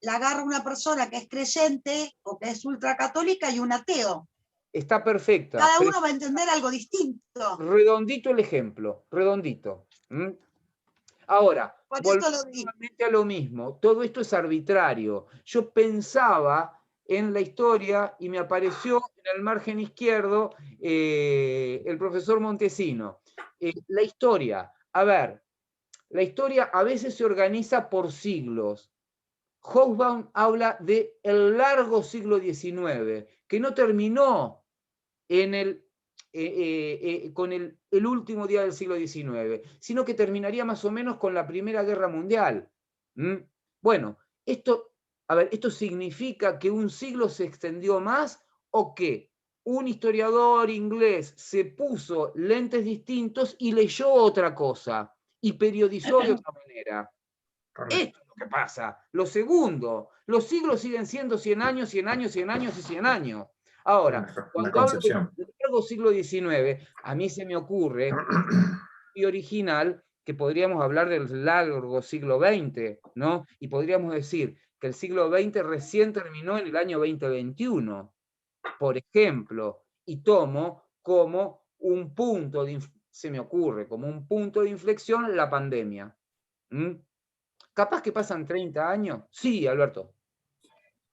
la agarra una persona que es creyente o que es ultracatólica y un ateo. Está perfecta. Cada uno va a entender algo distinto. Redondito el ejemplo, redondito. Ahora, volvemos nuevamente a lo mismo. Todo esto es arbitrario. Yo pensaba en la historia y me apareció en el margen izquierdo el profesor Montesino. La historia, a ver, la historia a veces se organiza por siglos. Hobsbawm habla de el largo siglo XIX, que no terminó en con el último día del siglo XIX, sino que terminaría más o menos con la Primera Guerra Mundial. Bueno, esto significa que un siglo se extendió más o que un historiador inglés se puso lentes distintos y leyó otra cosa. y periodizó de otra manera. Esto es lo que pasa. Lo segundo, los siglos siguen siendo 100 años, 100 años, 100 años y 100 años. Ahora, cuando hablo del largo siglo XIX, a mí se me ocurre, y original, que podríamos hablar del largo siglo XX, ¿no? Y podríamos decir que el siglo XX recién terminó en el año 2021, por ejemplo, y tomo como un punto se me ocurre, como un punto de inflexión la pandemia. ¿Capaz que pasan 30 años? Sí, Alberto.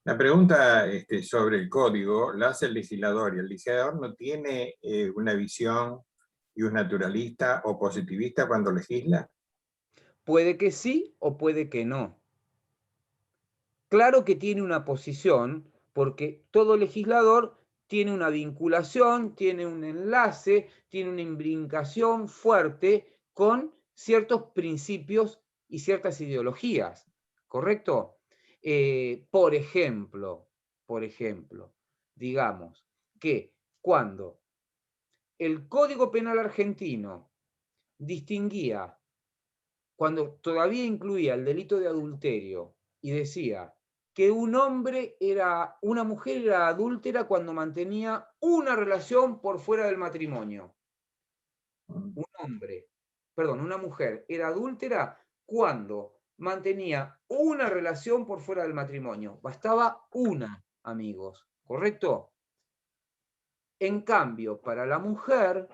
La pregunta sobre el código la hace el legislador, y el legislador no tiene una visión y un naturalista o positivista cuando legisla. Puede que sí o puede que no. Claro que tiene una posición, porque todo legislador tiene una vinculación, tiene un enlace, tiene una imbricación fuerte con ciertos principios y ciertas ideologías, ¿correcto? Por ejemplo, digamos que cuando el Código Penal argentino distinguía, cuando todavía incluía el delito de adulterio y decía que una mujer era adúltera cuando mantenía una relación por fuera del matrimonio. Una mujer era adúltera cuando mantenía una relación por fuera del matrimonio. Bastaba una, amigos, ¿correcto? En cambio, para la mujer,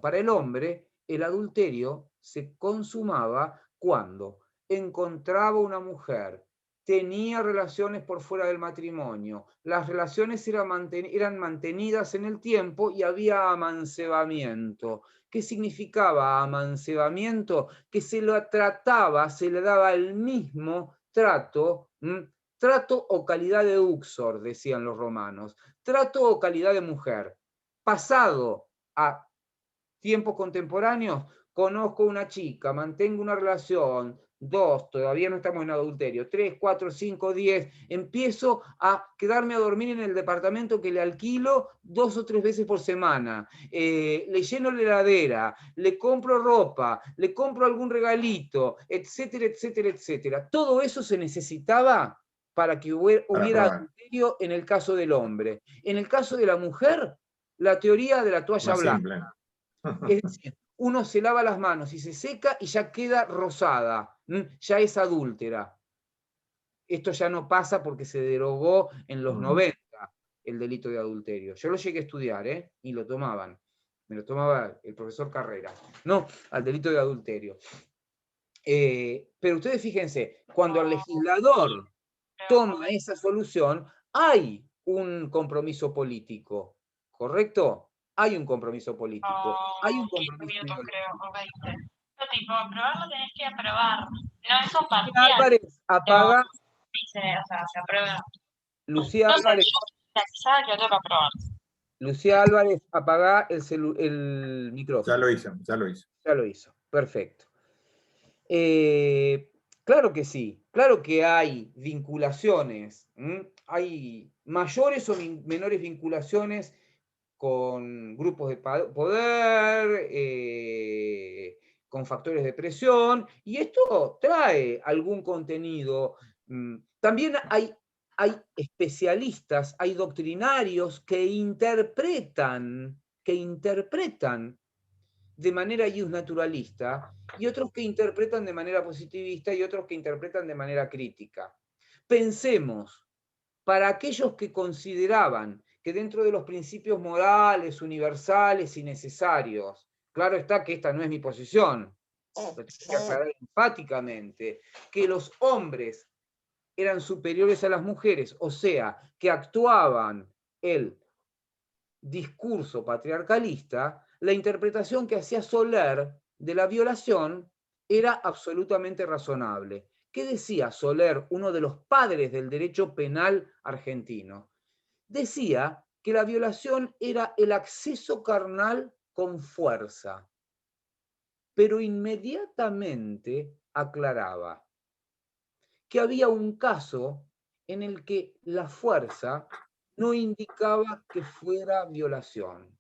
para el hombre, el adulterio se consumaba cuando encontraba una mujer, tenía relaciones por fuera del matrimonio, las relaciones eran mantenidas en el tiempo y había amancebamiento. ¿Qué significaba amancebamiento? Que se lo trataba, se le daba el mismo trato, trato o calidad de uxor, decían los romanos, trato o calidad de mujer. Pasado a tiempos contemporáneos, conozco una chica, mantengo una relación, 2, todavía no estamos en adulterio, 3, 4, 5, 10, empiezo a quedarme a dormir en el departamento que le alquilo 2 o 3 veces por semana, le lleno la heladera, le compro ropa, le compro algún regalito, etcétera, etcétera, etcétera. Todo eso se necesitaba para que hubiera adulterio en el caso del hombre. En el caso de la mujer, la teoría de la toalla blanca. Es decir, uno se lava las manos y se seca y ya queda rosada, ya es adúltera. Esto ya no pasa porque se derogó en los 90 el delito de adulterio. Yo lo llegué a estudiar, y lo tomaban. Me lo tomaba el profesor Carrera. No, al delito de adulterio. Pero ustedes fíjense, cuando el legislador toma esa solución, hay un compromiso político, ¿correcto? Hay un compromiso político, hay un compromiso ideológico. Tipo, aprobarlo tenés que aprobar. No, eso es Lucía Álvarez, apaga. Se aprueba. Lucía No Álvarez. Sé, que tengo que aprobar. Lucía Álvarez, apaga el micrófono. Ya lo hizo. Ya lo hizo, perfecto. Claro que sí, claro que hay vinculaciones, hay mayores o menores vinculaciones con grupos de poder, con factores de presión, y esto trae algún contenido. También hay especialistas, hay doctrinarios que interpretan de manera naturalista, y otros que interpretan de manera positivista y otros que interpretan de manera crítica. Pensemos, para aquellos que consideraban que dentro de los principios morales, universales y necesarios, claro está que esta no es mi posición, lo tengo que aclarar enfáticamente, que los hombres eran superiores a las mujeres, o sea, que actuaban el discurso patriarcalista, la interpretación que hacía Soler de la violación era absolutamente razonable. ¿Qué decía Soler, uno de los padres del derecho penal argentino? Decía que la violación era el acceso carnal con fuerza, pero inmediatamente aclaraba que había un caso en el que la fuerza no indicaba que fuera violación.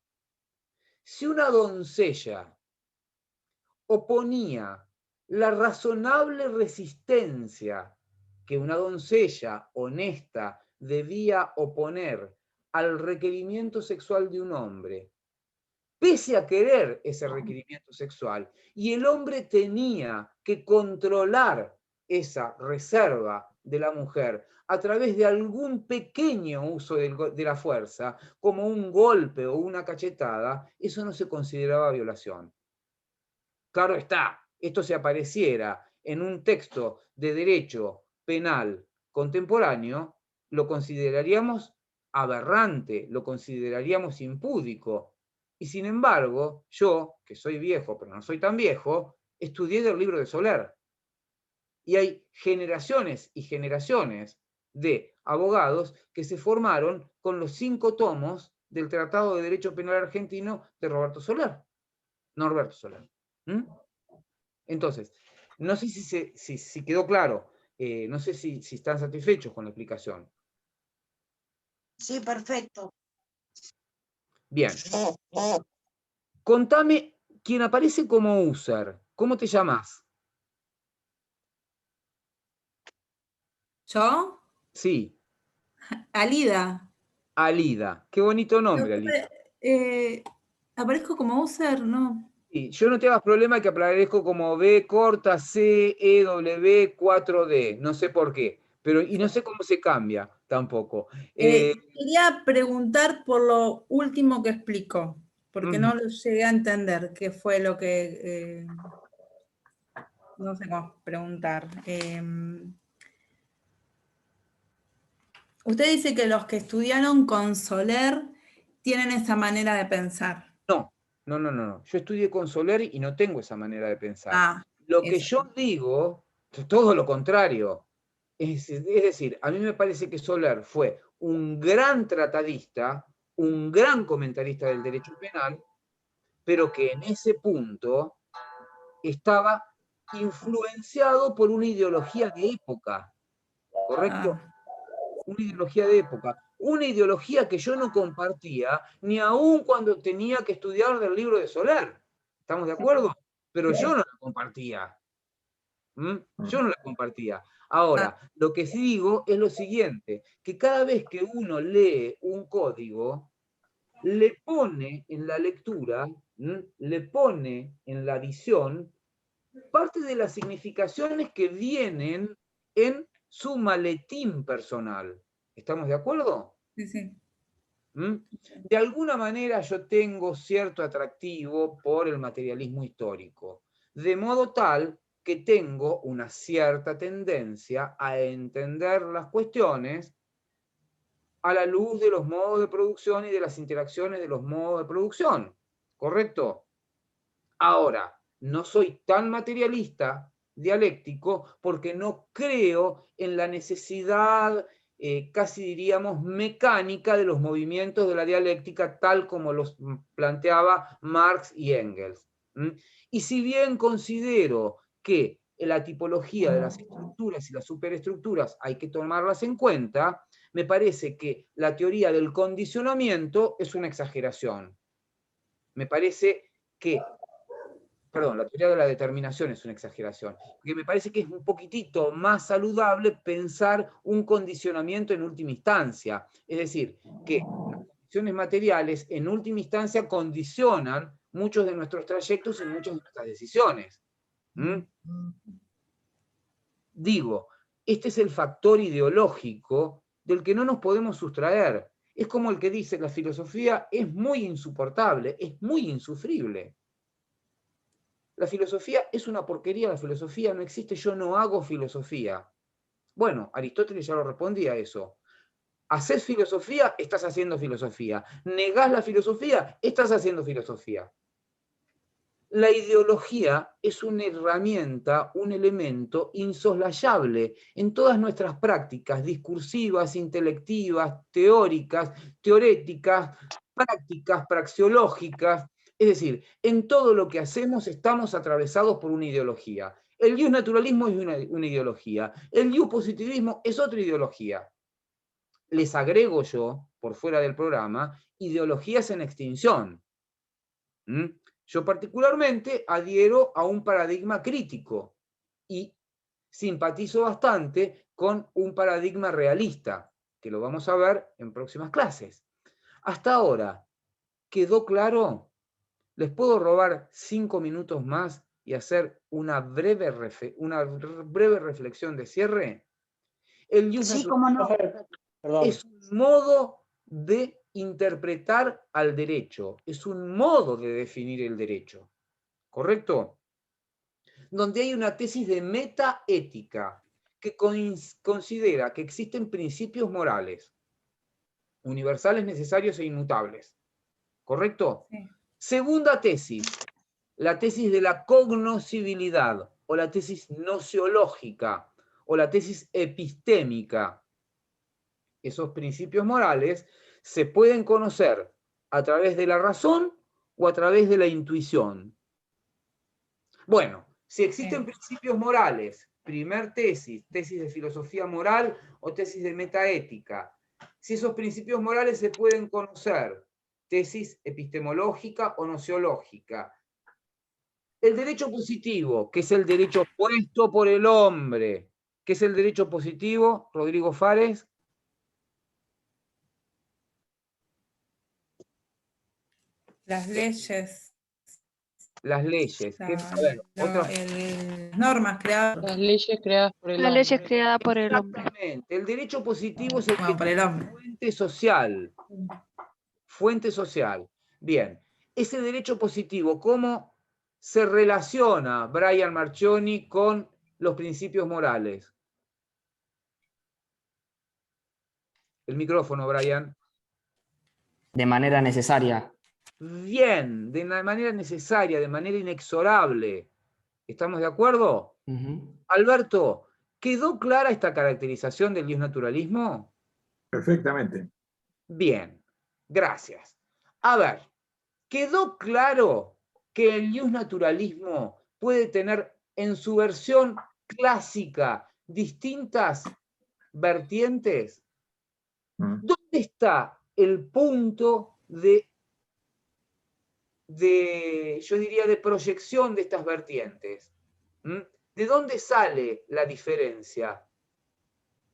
Si una doncella oponía la razonable resistencia que una doncella honesta debía oponer al requerimiento sexual de un hombre, pese a querer ese requerimiento sexual, y el hombre tenía que controlar esa reserva de la mujer a través de algún pequeño uso de la fuerza, como un golpe o una cachetada, eso no se consideraba violación. Claro está, esto si apareciera en un texto de derecho penal contemporáneo, lo consideraríamos aberrante, lo consideraríamos impúdico. Y sin embargo, yo, que soy viejo, pero no soy tan viejo, estudié del libro de Soler. Y hay generaciones y generaciones de abogados que se formaron con los 5 tomos del Tratado de Derecho Penal Argentino de Norberto Soler. Entonces, no sé si quedó claro, no sé si están satisfechos con la explicación. Sí, perfecto. Bien. Contame, quien aparece como user, ¿cómo te llamas? ¿Yo? Sí. Alida. Alida. Qué bonito nombre, Alida. ¿Aparezco como user? No. Sí, yo no te hagas problema que aparezco como B corta C E W 4D. No sé por qué. Y no sé cómo se cambia tampoco. Quería preguntar por lo último que explicó, porque no lo llegué a entender, qué fue lo que... no sé cómo preguntar. Usted dice que los que estudiaron con Soler tienen esa manera de pensar. No. Yo estudié con Soler y no tengo esa manera de pensar. Ah, lo que yo digo es todo lo contrario. Es decir, a mí me parece que Soler fue un gran tratadista, un gran comentarista del derecho penal, pero que en ese punto estaba influenciado por una ideología de época, ¿correcto? Una ideología de época, una ideología que yo no compartía ni aun cuando tenía que estudiar del libro de Soler. ¿Estamos de acuerdo? Pero yo no la compartía. Yo no la compartía. Ahora, lo que sí digo es lo siguiente, que cada vez que uno lee un código, le pone en la lectura, le pone en la visión, parte de las significaciones que vienen en su maletín personal. ¿Estamos de acuerdo? Sí. De alguna manera yo tengo cierto atractivo por el materialismo histórico, de modo tal que tengo una cierta tendencia a entender las cuestiones a la luz de los modos de producción y de las interacciones de los modos de producción. ¿Correcto? Ahora, no soy tan materialista, dialéctico, porque no creo en la necesidad, casi diríamos, mecánica de los movimientos de la dialéctica, tal como los planteaba Marx y Engels. Y si bien considero que la tipología de las estructuras y las superestructuras hay que tomarlas en cuenta, me parece que la teoría del condicionamiento es una exageración. Me parece que la teoría de la determinación es una exageración, porque me parece que es un poquitito más saludable pensar un condicionamiento en última instancia. Es decir, que las condiciones materiales en última instancia condicionan muchos de nuestros trayectos y muchas de nuestras decisiones. Digo, este es el factor ideológico del que no nos podemos sustraer. Es como el que dice que la filosofía es muy insoportable, es muy insufrible. La filosofía es una porquería, la filosofía no existe, yo no hago filosofía. Bueno, Aristóteles ya lo respondía a eso. Haces filosofía, estás haciendo filosofía. Negás la filosofía, estás haciendo filosofía. La ideología es una herramienta, un elemento insoslayable en todas nuestras prácticas discursivas, intelectivas, teóricas, teoréticas, prácticas, praxeológicas. Es decir, en todo lo que hacemos estamos atravesados por una ideología. El justnaturalismo es una ideología. El positivismo es otra ideología. Les agrego yo, por fuera del programa, ideologías en extinción. Yo particularmente adhiero a un paradigma crítico y simpatizo bastante con un paradigma realista, que lo vamos a ver en próximas clases. Hasta ahora, ¿quedó claro? ¿Les puedo robar 5 minutos más y hacer una breve reflexión de cierre? El jus Sí, cómo no. es un modo de interpretar al derecho, es un modo de definir el derecho, ¿correcto? Donde hay una tesis de metaética que considera que existen principios morales, universales, necesarios e inmutables, ¿correcto? Sí. Segunda tesis, la tesis de la cognoscibilidad, o la tesis nociológica, o la tesis epistémica. Esos principios morales se pueden conocer a través de la razón o a través de la intuición. Bueno, si existen principios morales, primer tesis, tesis de filosofía moral o tesis de metaética, si esos principios morales se pueden conocer, tesis epistemológica o nociológica. El derecho positivo, que es el derecho puesto por el hombre. ¿Qué es el derecho positivo, Rodrigo Fares? Las leyes. Las leyes. Normas creadas. Las leyes creadas por el hombre. Las leyes creadas por el hombre. Exactamente. El derecho positivo es el que tiene fuente social. Fuente social. Bien. Ese derecho positivo, ¿cómo se relaciona Brian Marchioni con los principios morales? El micrófono, Brian. De manera necesaria. Bien, de manera necesaria, de manera inexorable. ¿Estamos de acuerdo? Alberto, ¿quedó clara esta caracterización del justnaturalismo? Perfectamente. Bien, gracias. A ver, ¿quedó claro que el justnaturalismo puede tener en su versión clásica distintas vertientes? ¿Dónde está el punto yo diría, de proyección de estas vertientes? ¿De dónde sale la diferencia?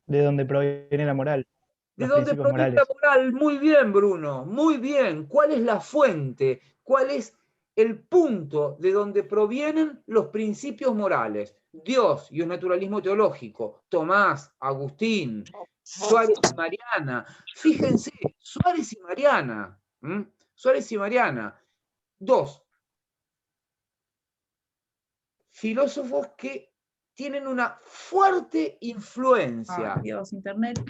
De dónde proviene la moral. ¿De dónde proviene la moral? Muy bien, Bruno, muy bien. ¿Cuál es la fuente? ¿Cuál es el punto de donde provienen los principios morales? Dios y un naturalismo teológico. Tomás, Agustín, Suárez y Mariana. Fíjense, Suárez y Mariana. Suárez y Mariana. Dos filósofos que tienen una fuerte influencia. Dios, internet.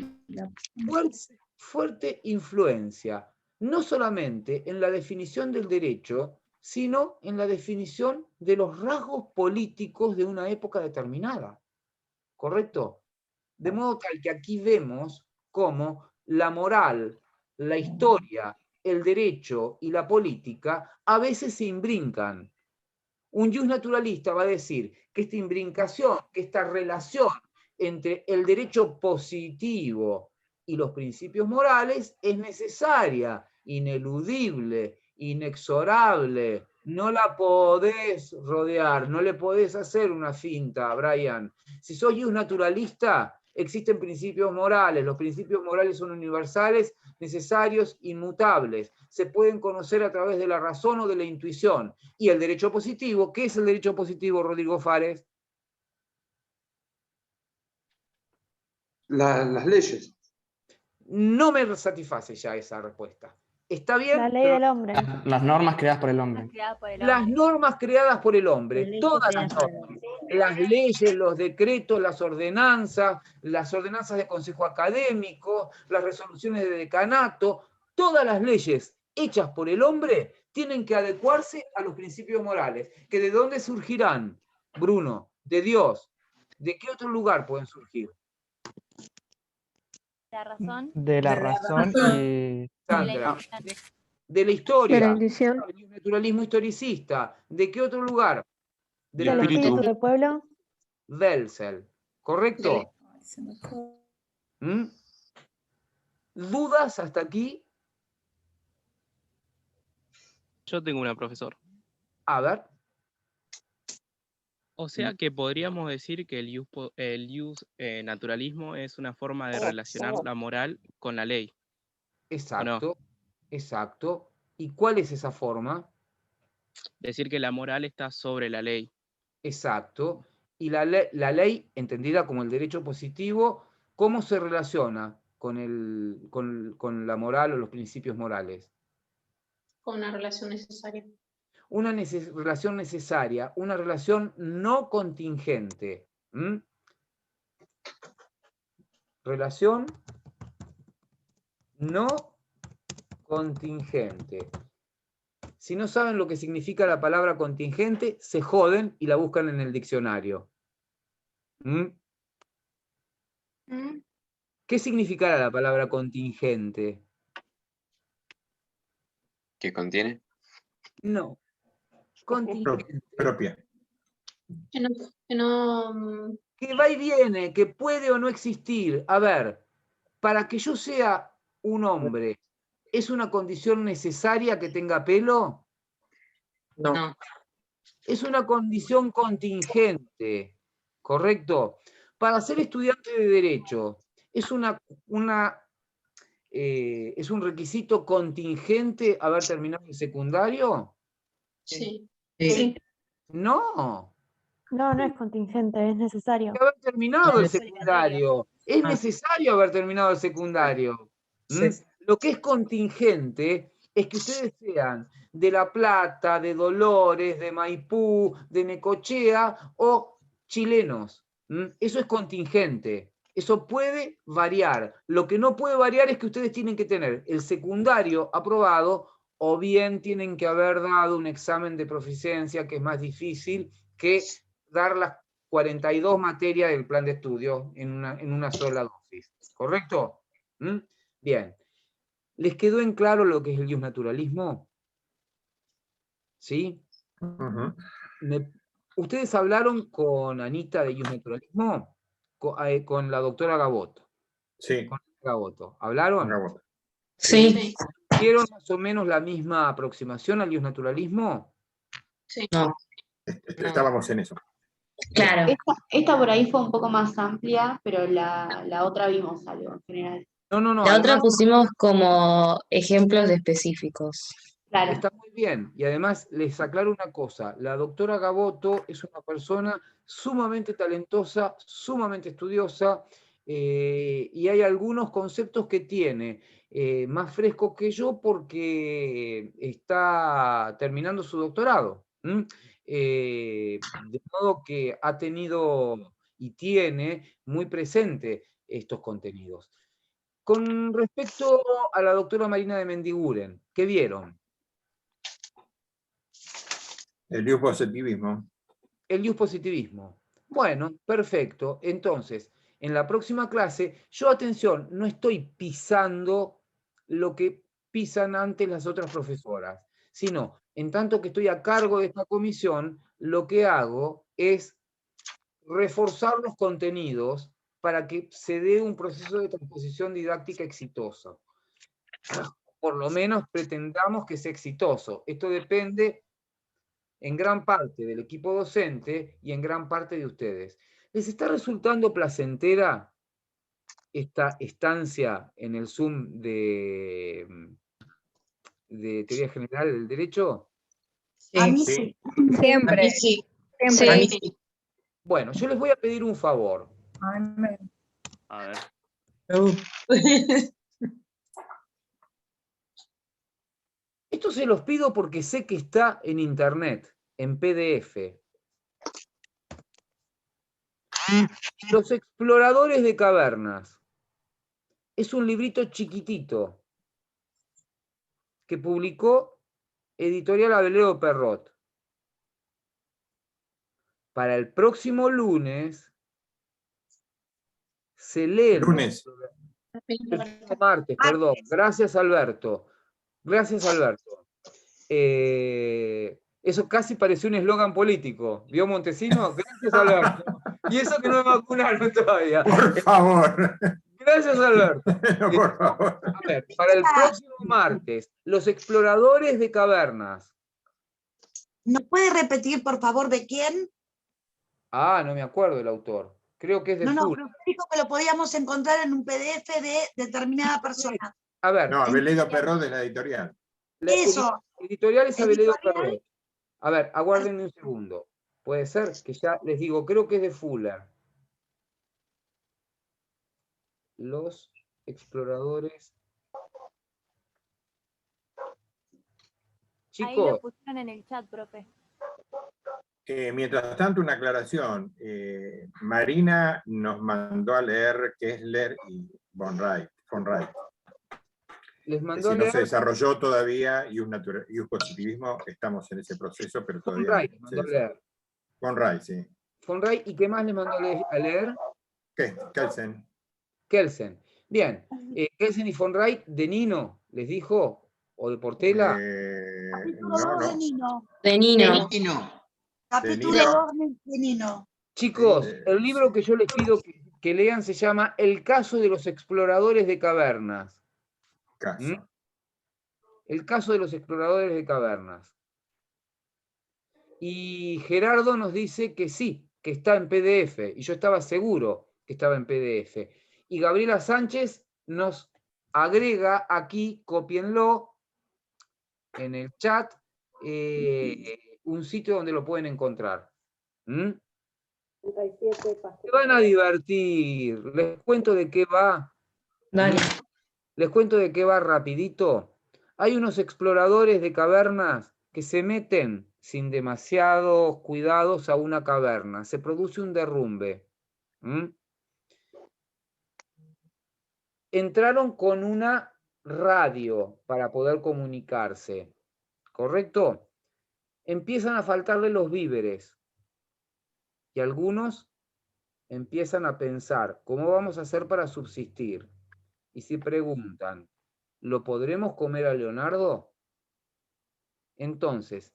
Fuerte influencia, no solamente en la definición del derecho, sino en la definición de los rasgos políticos de una época determinada. ¿Correcto? De modo tal que aquí vemos cómo la moral, la historia, el derecho y la política a veces se imbrincan. Un justnaturalista va a decir que esta imbrincación, que esta relación entre el derecho positivo y los principios morales es necesaria, ineludible, inexorable. No la podés rodear, no le podés hacer una finta, Brian. Si sos justnaturalista, existen principios morales. Los principios morales son universales, necesarios, inmutables. Se pueden conocer a través de la razón o de la intuición. Y el derecho positivo, ¿qué es el derecho positivo, Rodrigo Fares? Las leyes. No me satisface ya esa respuesta. ¿Está bien? La ley del hombre. Las normas creadas por el hombre. Las normas creadas por el hombre, todas las normas. Las leyes, los decretos, las ordenanzas de consejo académico, las resoluciones de decanato, todas las leyes hechas por el hombre tienen que adecuarse a los principios morales. ¿Que de dónde surgirán, Bruno? De Dios. ¿De qué otro lugar pueden surgir? La razón. De la razón y... Sandra, de la historia, de la intuición, del naturalismo historicista. ¿De qué otro lugar? Del espíritu del pueblo. Welzel, ¿correcto? ¿Dudas hasta aquí? Yo tengo una, profesor. A ver. O sea que podríamos decir que el naturalismo es una forma de relacionar la moral con la ley. Exacto, exacto. ¿Y cuál es esa forma? Decir que la moral está sobre la ley. Exacto. Y la ley, entendida como el derecho positivo, ¿cómo se relaciona con la moral o los principios morales? Con una relación necesaria. Una relación necesaria, una relación no contingente. Relación no contingente. Si no saben lo que significa la palabra contingente, se joden y la buscan en el diccionario. ¿Qué significará la palabra contingente? ¿Qué contiene? No. Contingente. Propia. Que va y viene, que puede o no existir. A ver, para que yo sea un hombre, ¿es una condición necesaria que tenga pelo? No. Es una condición contingente, ¿correcto? Para ser estudiante de Derecho, ¿es es un requisito contingente haber terminado el secundario? Sí. No. No, no es contingente, es necesario. Haber terminado el secundario. Es necesario haber terminado el secundario. Lo que es contingente es que ustedes sean de La Plata, de Dolores, de Maipú, de Necochea o chilenos. Eso es contingente. Eso puede variar. Lo que no puede variar es que ustedes tienen que tener el secundario aprobado o bien tienen que haber dado un examen de proficiencia, que es más difícil que dar las 42 materias del plan de estudio en una sola dosis. ¿Correcto? Bien. ¿Les quedó en claro lo que es el naturalismo? ¿Sí? ¿Ustedes hablaron con Anita de naturalismo? Con la doctora Gaboto. Sí. Con Gaboto. ¿Hablaron? Gaboto. Sí. ¿Vieron más o menos la misma aproximación al naturalismo? Sí. No. Estábamos en eso. Claro. Esta por ahí fue un poco más amplia, pero la otra vimos algo en general. No. La otra pusimos como ejemplos específicos. Claro. Está muy bien. Y además les aclaro una cosa. La doctora Gaboto es una persona sumamente talentosa, sumamente estudiosa, y hay algunos conceptos que tiene más frescos que yo porque está terminando su doctorado. De modo que ha tenido y tiene muy presente estos contenidos. Con respecto a la doctora Marina de Mendiguren, ¿qué vieron? El positivismo. El positivismo. Bueno, perfecto. Entonces, en la próxima clase, yo, atención, no estoy pisando lo que pisan antes las otras profesoras, sino, en tanto que estoy a cargo de esta comisión, lo que hago es reforzar los contenidos para que se dé un proceso de transposición didáctica exitoso. Por lo menos pretendamos que sea exitoso. Esto depende en gran parte del equipo docente y en gran parte de ustedes. ¿Les está resultando placentera esta estancia en el Zoom de Teoría General del Derecho? A mí sí. Siempre. A mí sí. Siempre. A mí sí. Bueno, yo les voy a pedir un favor. A ver. Esto se los pido porque sé que está en internet, en PDF. Los exploradores de cavernas. Es un librito chiquitito que publicó Editorial Abelero Perrot. Para el próximo lunes se lee... Martes, perdón. Gracias, Alberto. Gracias, Alberto. Eso casi pareció un eslogan político. ¿Vio, Montesino? Gracias, Alberto. Y eso que no me vacunaron todavía. Por favor. Gracias, Alberto. Por favor. A ver, para el próximo martes, los exploradores de cavernas. ¿Nos puede repetir, por favor, de quién? Ah, no me acuerdo del autor. Creo que es de No, Fuller. pero usted dijo que lo podíamos encontrar en un PDF de determinada persona. A ver. No, Abeledo Perrot de la editorial. Eso. Editorial es Abeledo Perrot. A ver, aguárdenme un segundo. Puede ser que ya les digo, creo que es de Fuller. Los exploradores. Ahí lo Chicos. pusieron en el chat, profe. Mientras tanto, una aclaración. Marina nos mandó a leer Kessler y von Wright. Les mandó a no leer. se desarrolló todavía y un positivismo, estamos en ese proceso, pero todavía Von Wright, no. mandó a leer. Von Wright, sí. Von Wright, ¿y qué más les mandó a leer? ¿Qué? Kelsen. Bien. Kelsen y Von Wright de Nino, ¿les dijo? ¿O de Portela? De Nino. De Nino. Capítulo 2 de Nino. Chicos, el libro que yo les pido que lean se llama El caso de los exploradores de cavernas. El caso de los exploradores de cavernas. Y Gerardo nos dice que sí, que está en PDF. Y yo estaba seguro que estaba en PDF. Y Gabriela Sánchez nos agrega aquí, cópienlo en el chat, un sitio donde lo pueden encontrar. Se van a divertir. Les cuento de qué va. Dale. Les cuento de qué va rapidito. Hay unos exploradores de cavernas que se meten sin demasiados cuidados a una caverna. Se produce un derrumbe. Entraron con una radio para poder comunicarse. ¿Correcto? Empiezan a faltarle los víveres. Y algunos empiezan a pensar, ¿cómo vamos a hacer para subsistir? Y se preguntan, ¿lo podremos comer a Leonardo? Entonces,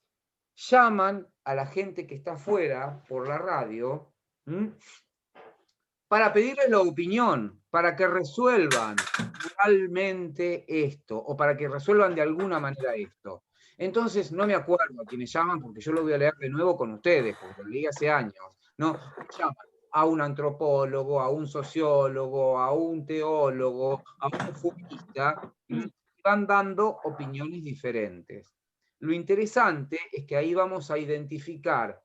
llaman a la gente que está afuera por la radio para pedirles la opinión, para que resuelvan realmente esto, o para que resuelvan de alguna manera esto. Entonces, no me acuerdo a quiénes llaman, porque yo lo voy a leer de nuevo con ustedes, porque lo leí hace años. No, llaman a un antropólogo, a un sociólogo, a un teólogo, a un futbolista, y van dando opiniones diferentes. Lo interesante es que ahí vamos a identificar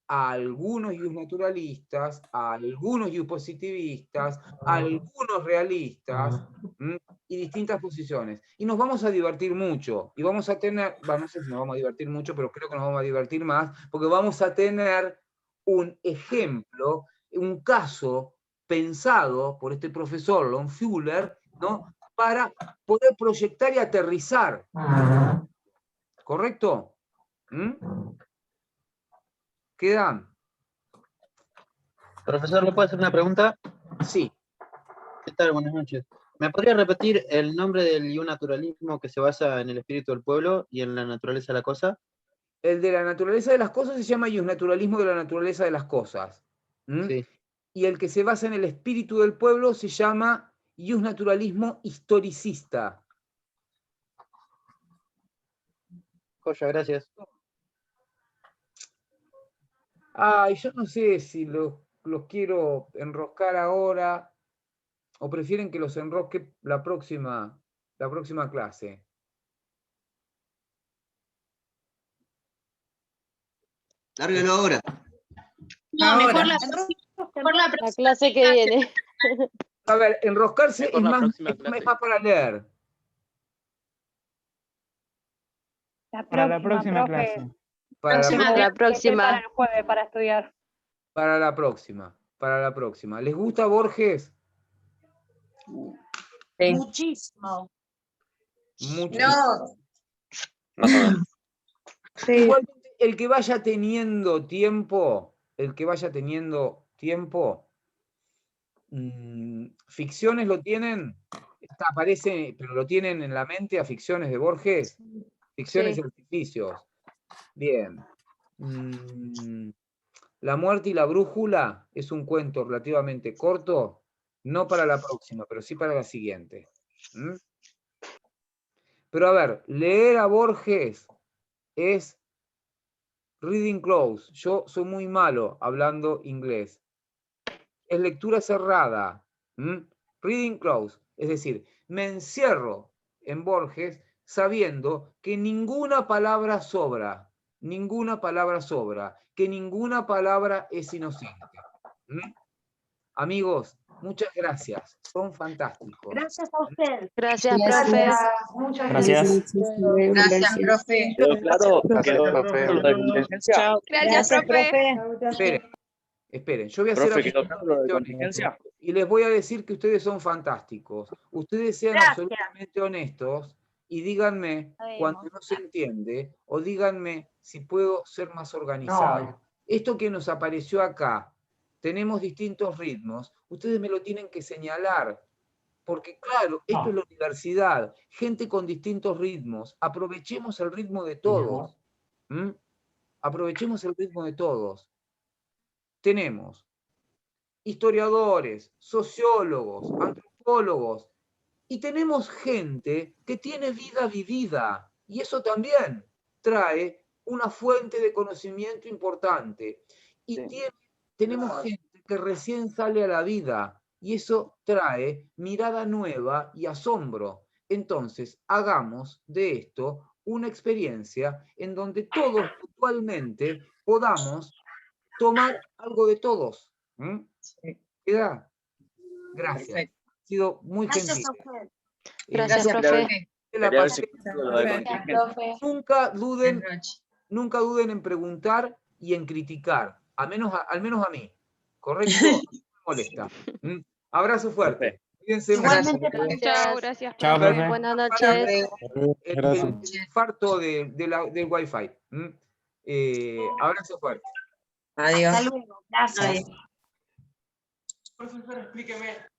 a algunos naturalistas, a algunos positivistas, a algunos realistas, y distintas posiciones. Y nos vamos a divertir mucho. Y vamos a tener, no sé si nos vamos a divertir mucho, pero creo que nos vamos a divertir más, porque vamos a tener un ejemplo, un caso pensado por este profesor Lon Fuller, ¿no? Para poder proyectar y aterrizar. ¿Correcto? ¿Quedan? Profesor, ¿le puedo hacer una pregunta? Sí. ¿Qué tal? Buenas noches. ¿Me podría repetir el nombre del naturalismo que se basa en el espíritu del pueblo y en la naturaleza de la cosa? El de la naturaleza de las cosas se llama naturalismo de la naturaleza de las cosas. Sí. Y el que se basa en el espíritu del pueblo se llama naturalismo historicista. Joya, gracias. Ay, yo no sé si los quiero enroscar ahora o prefieren que los enrosque la próxima clase. Lárguelo ahora. No, mejor la clase que viene. A ver, enroscarse es más para leer. Para la próxima clase. Para la próxima. Para el jueves, para estudiar. Para la próxima. ¿Les gusta Borges? Sí. Muchísimo. No. Sí. Igualmente, el que vaya teniendo tiempo, ficciones lo tienen, aparece, pero lo tienen en la mente a ficciones de Borges, ficciones y artificios. Bien. La muerte y la brújula es un cuento relativamente corto, no para la próxima, pero sí para la siguiente. Pero a ver, leer a Borges es Reading close. Yo soy muy malo hablando inglés. Es lectura cerrada. Reading close. Es decir, me encierro en Borges sabiendo que ninguna palabra sobra. Ninguna palabra sobra. Que ninguna palabra es inocente. Amigos, muchas gracias. Son fantásticos. Gracias a usted. Gracias, profe. Muchas Gracias. Gracias, profe. ¿Quedó claro? Gracias, ¿Quedó profe. claro lo de contingencia? Gracias, profe. Esperen, yo voy a hacer Profe, ¿quedó claro lo de absolutamente contingencia? honesto y les voy a decir que ustedes son fantásticos. Ustedes sean Gracias. absolutamente honestos y díganme Sabemos. cuando no se entiende o díganme si puedo ser más organizado. Esto que nos apareció acá, tenemos distintos ritmos, ustedes me lo tienen que señalar. Porque claro, esto es la universidad, gente con distintos ritmos. Aprovechemos el ritmo de todos. Aprovechemos el ritmo de todos. Tenemos historiadores, sociólogos, antropólogos, y tenemos gente que tiene vida vivida, y eso también trae una fuente de conocimiento importante. Y tenemos gente que recién sale a la vida, y eso trae mirada nueva y asombro. Entonces, hagamos de esto una experiencia en donde todos puntualmente podamos tomar algo de todos. ¿Queda? Gracias. Perfecto. Ha sido muy Gracias gentil. a usted. Gracias, profe. La Quería ver si pasé- quedó claro lo de Gracias, contingencia. profe. Nunca duden en preguntar y en criticar, al menos a mí. ¿Correcto? No me molesta. Abrazo fuerte. Cuídense mucho. Igualmente, Chao, gracias, Chao, profe. profe. Buenas Para noches. el infarto del Wi-Fi. Abrazo fuerte. Adiós. Hasta luego. Gracias. Adiós. Profesor, explíqueme.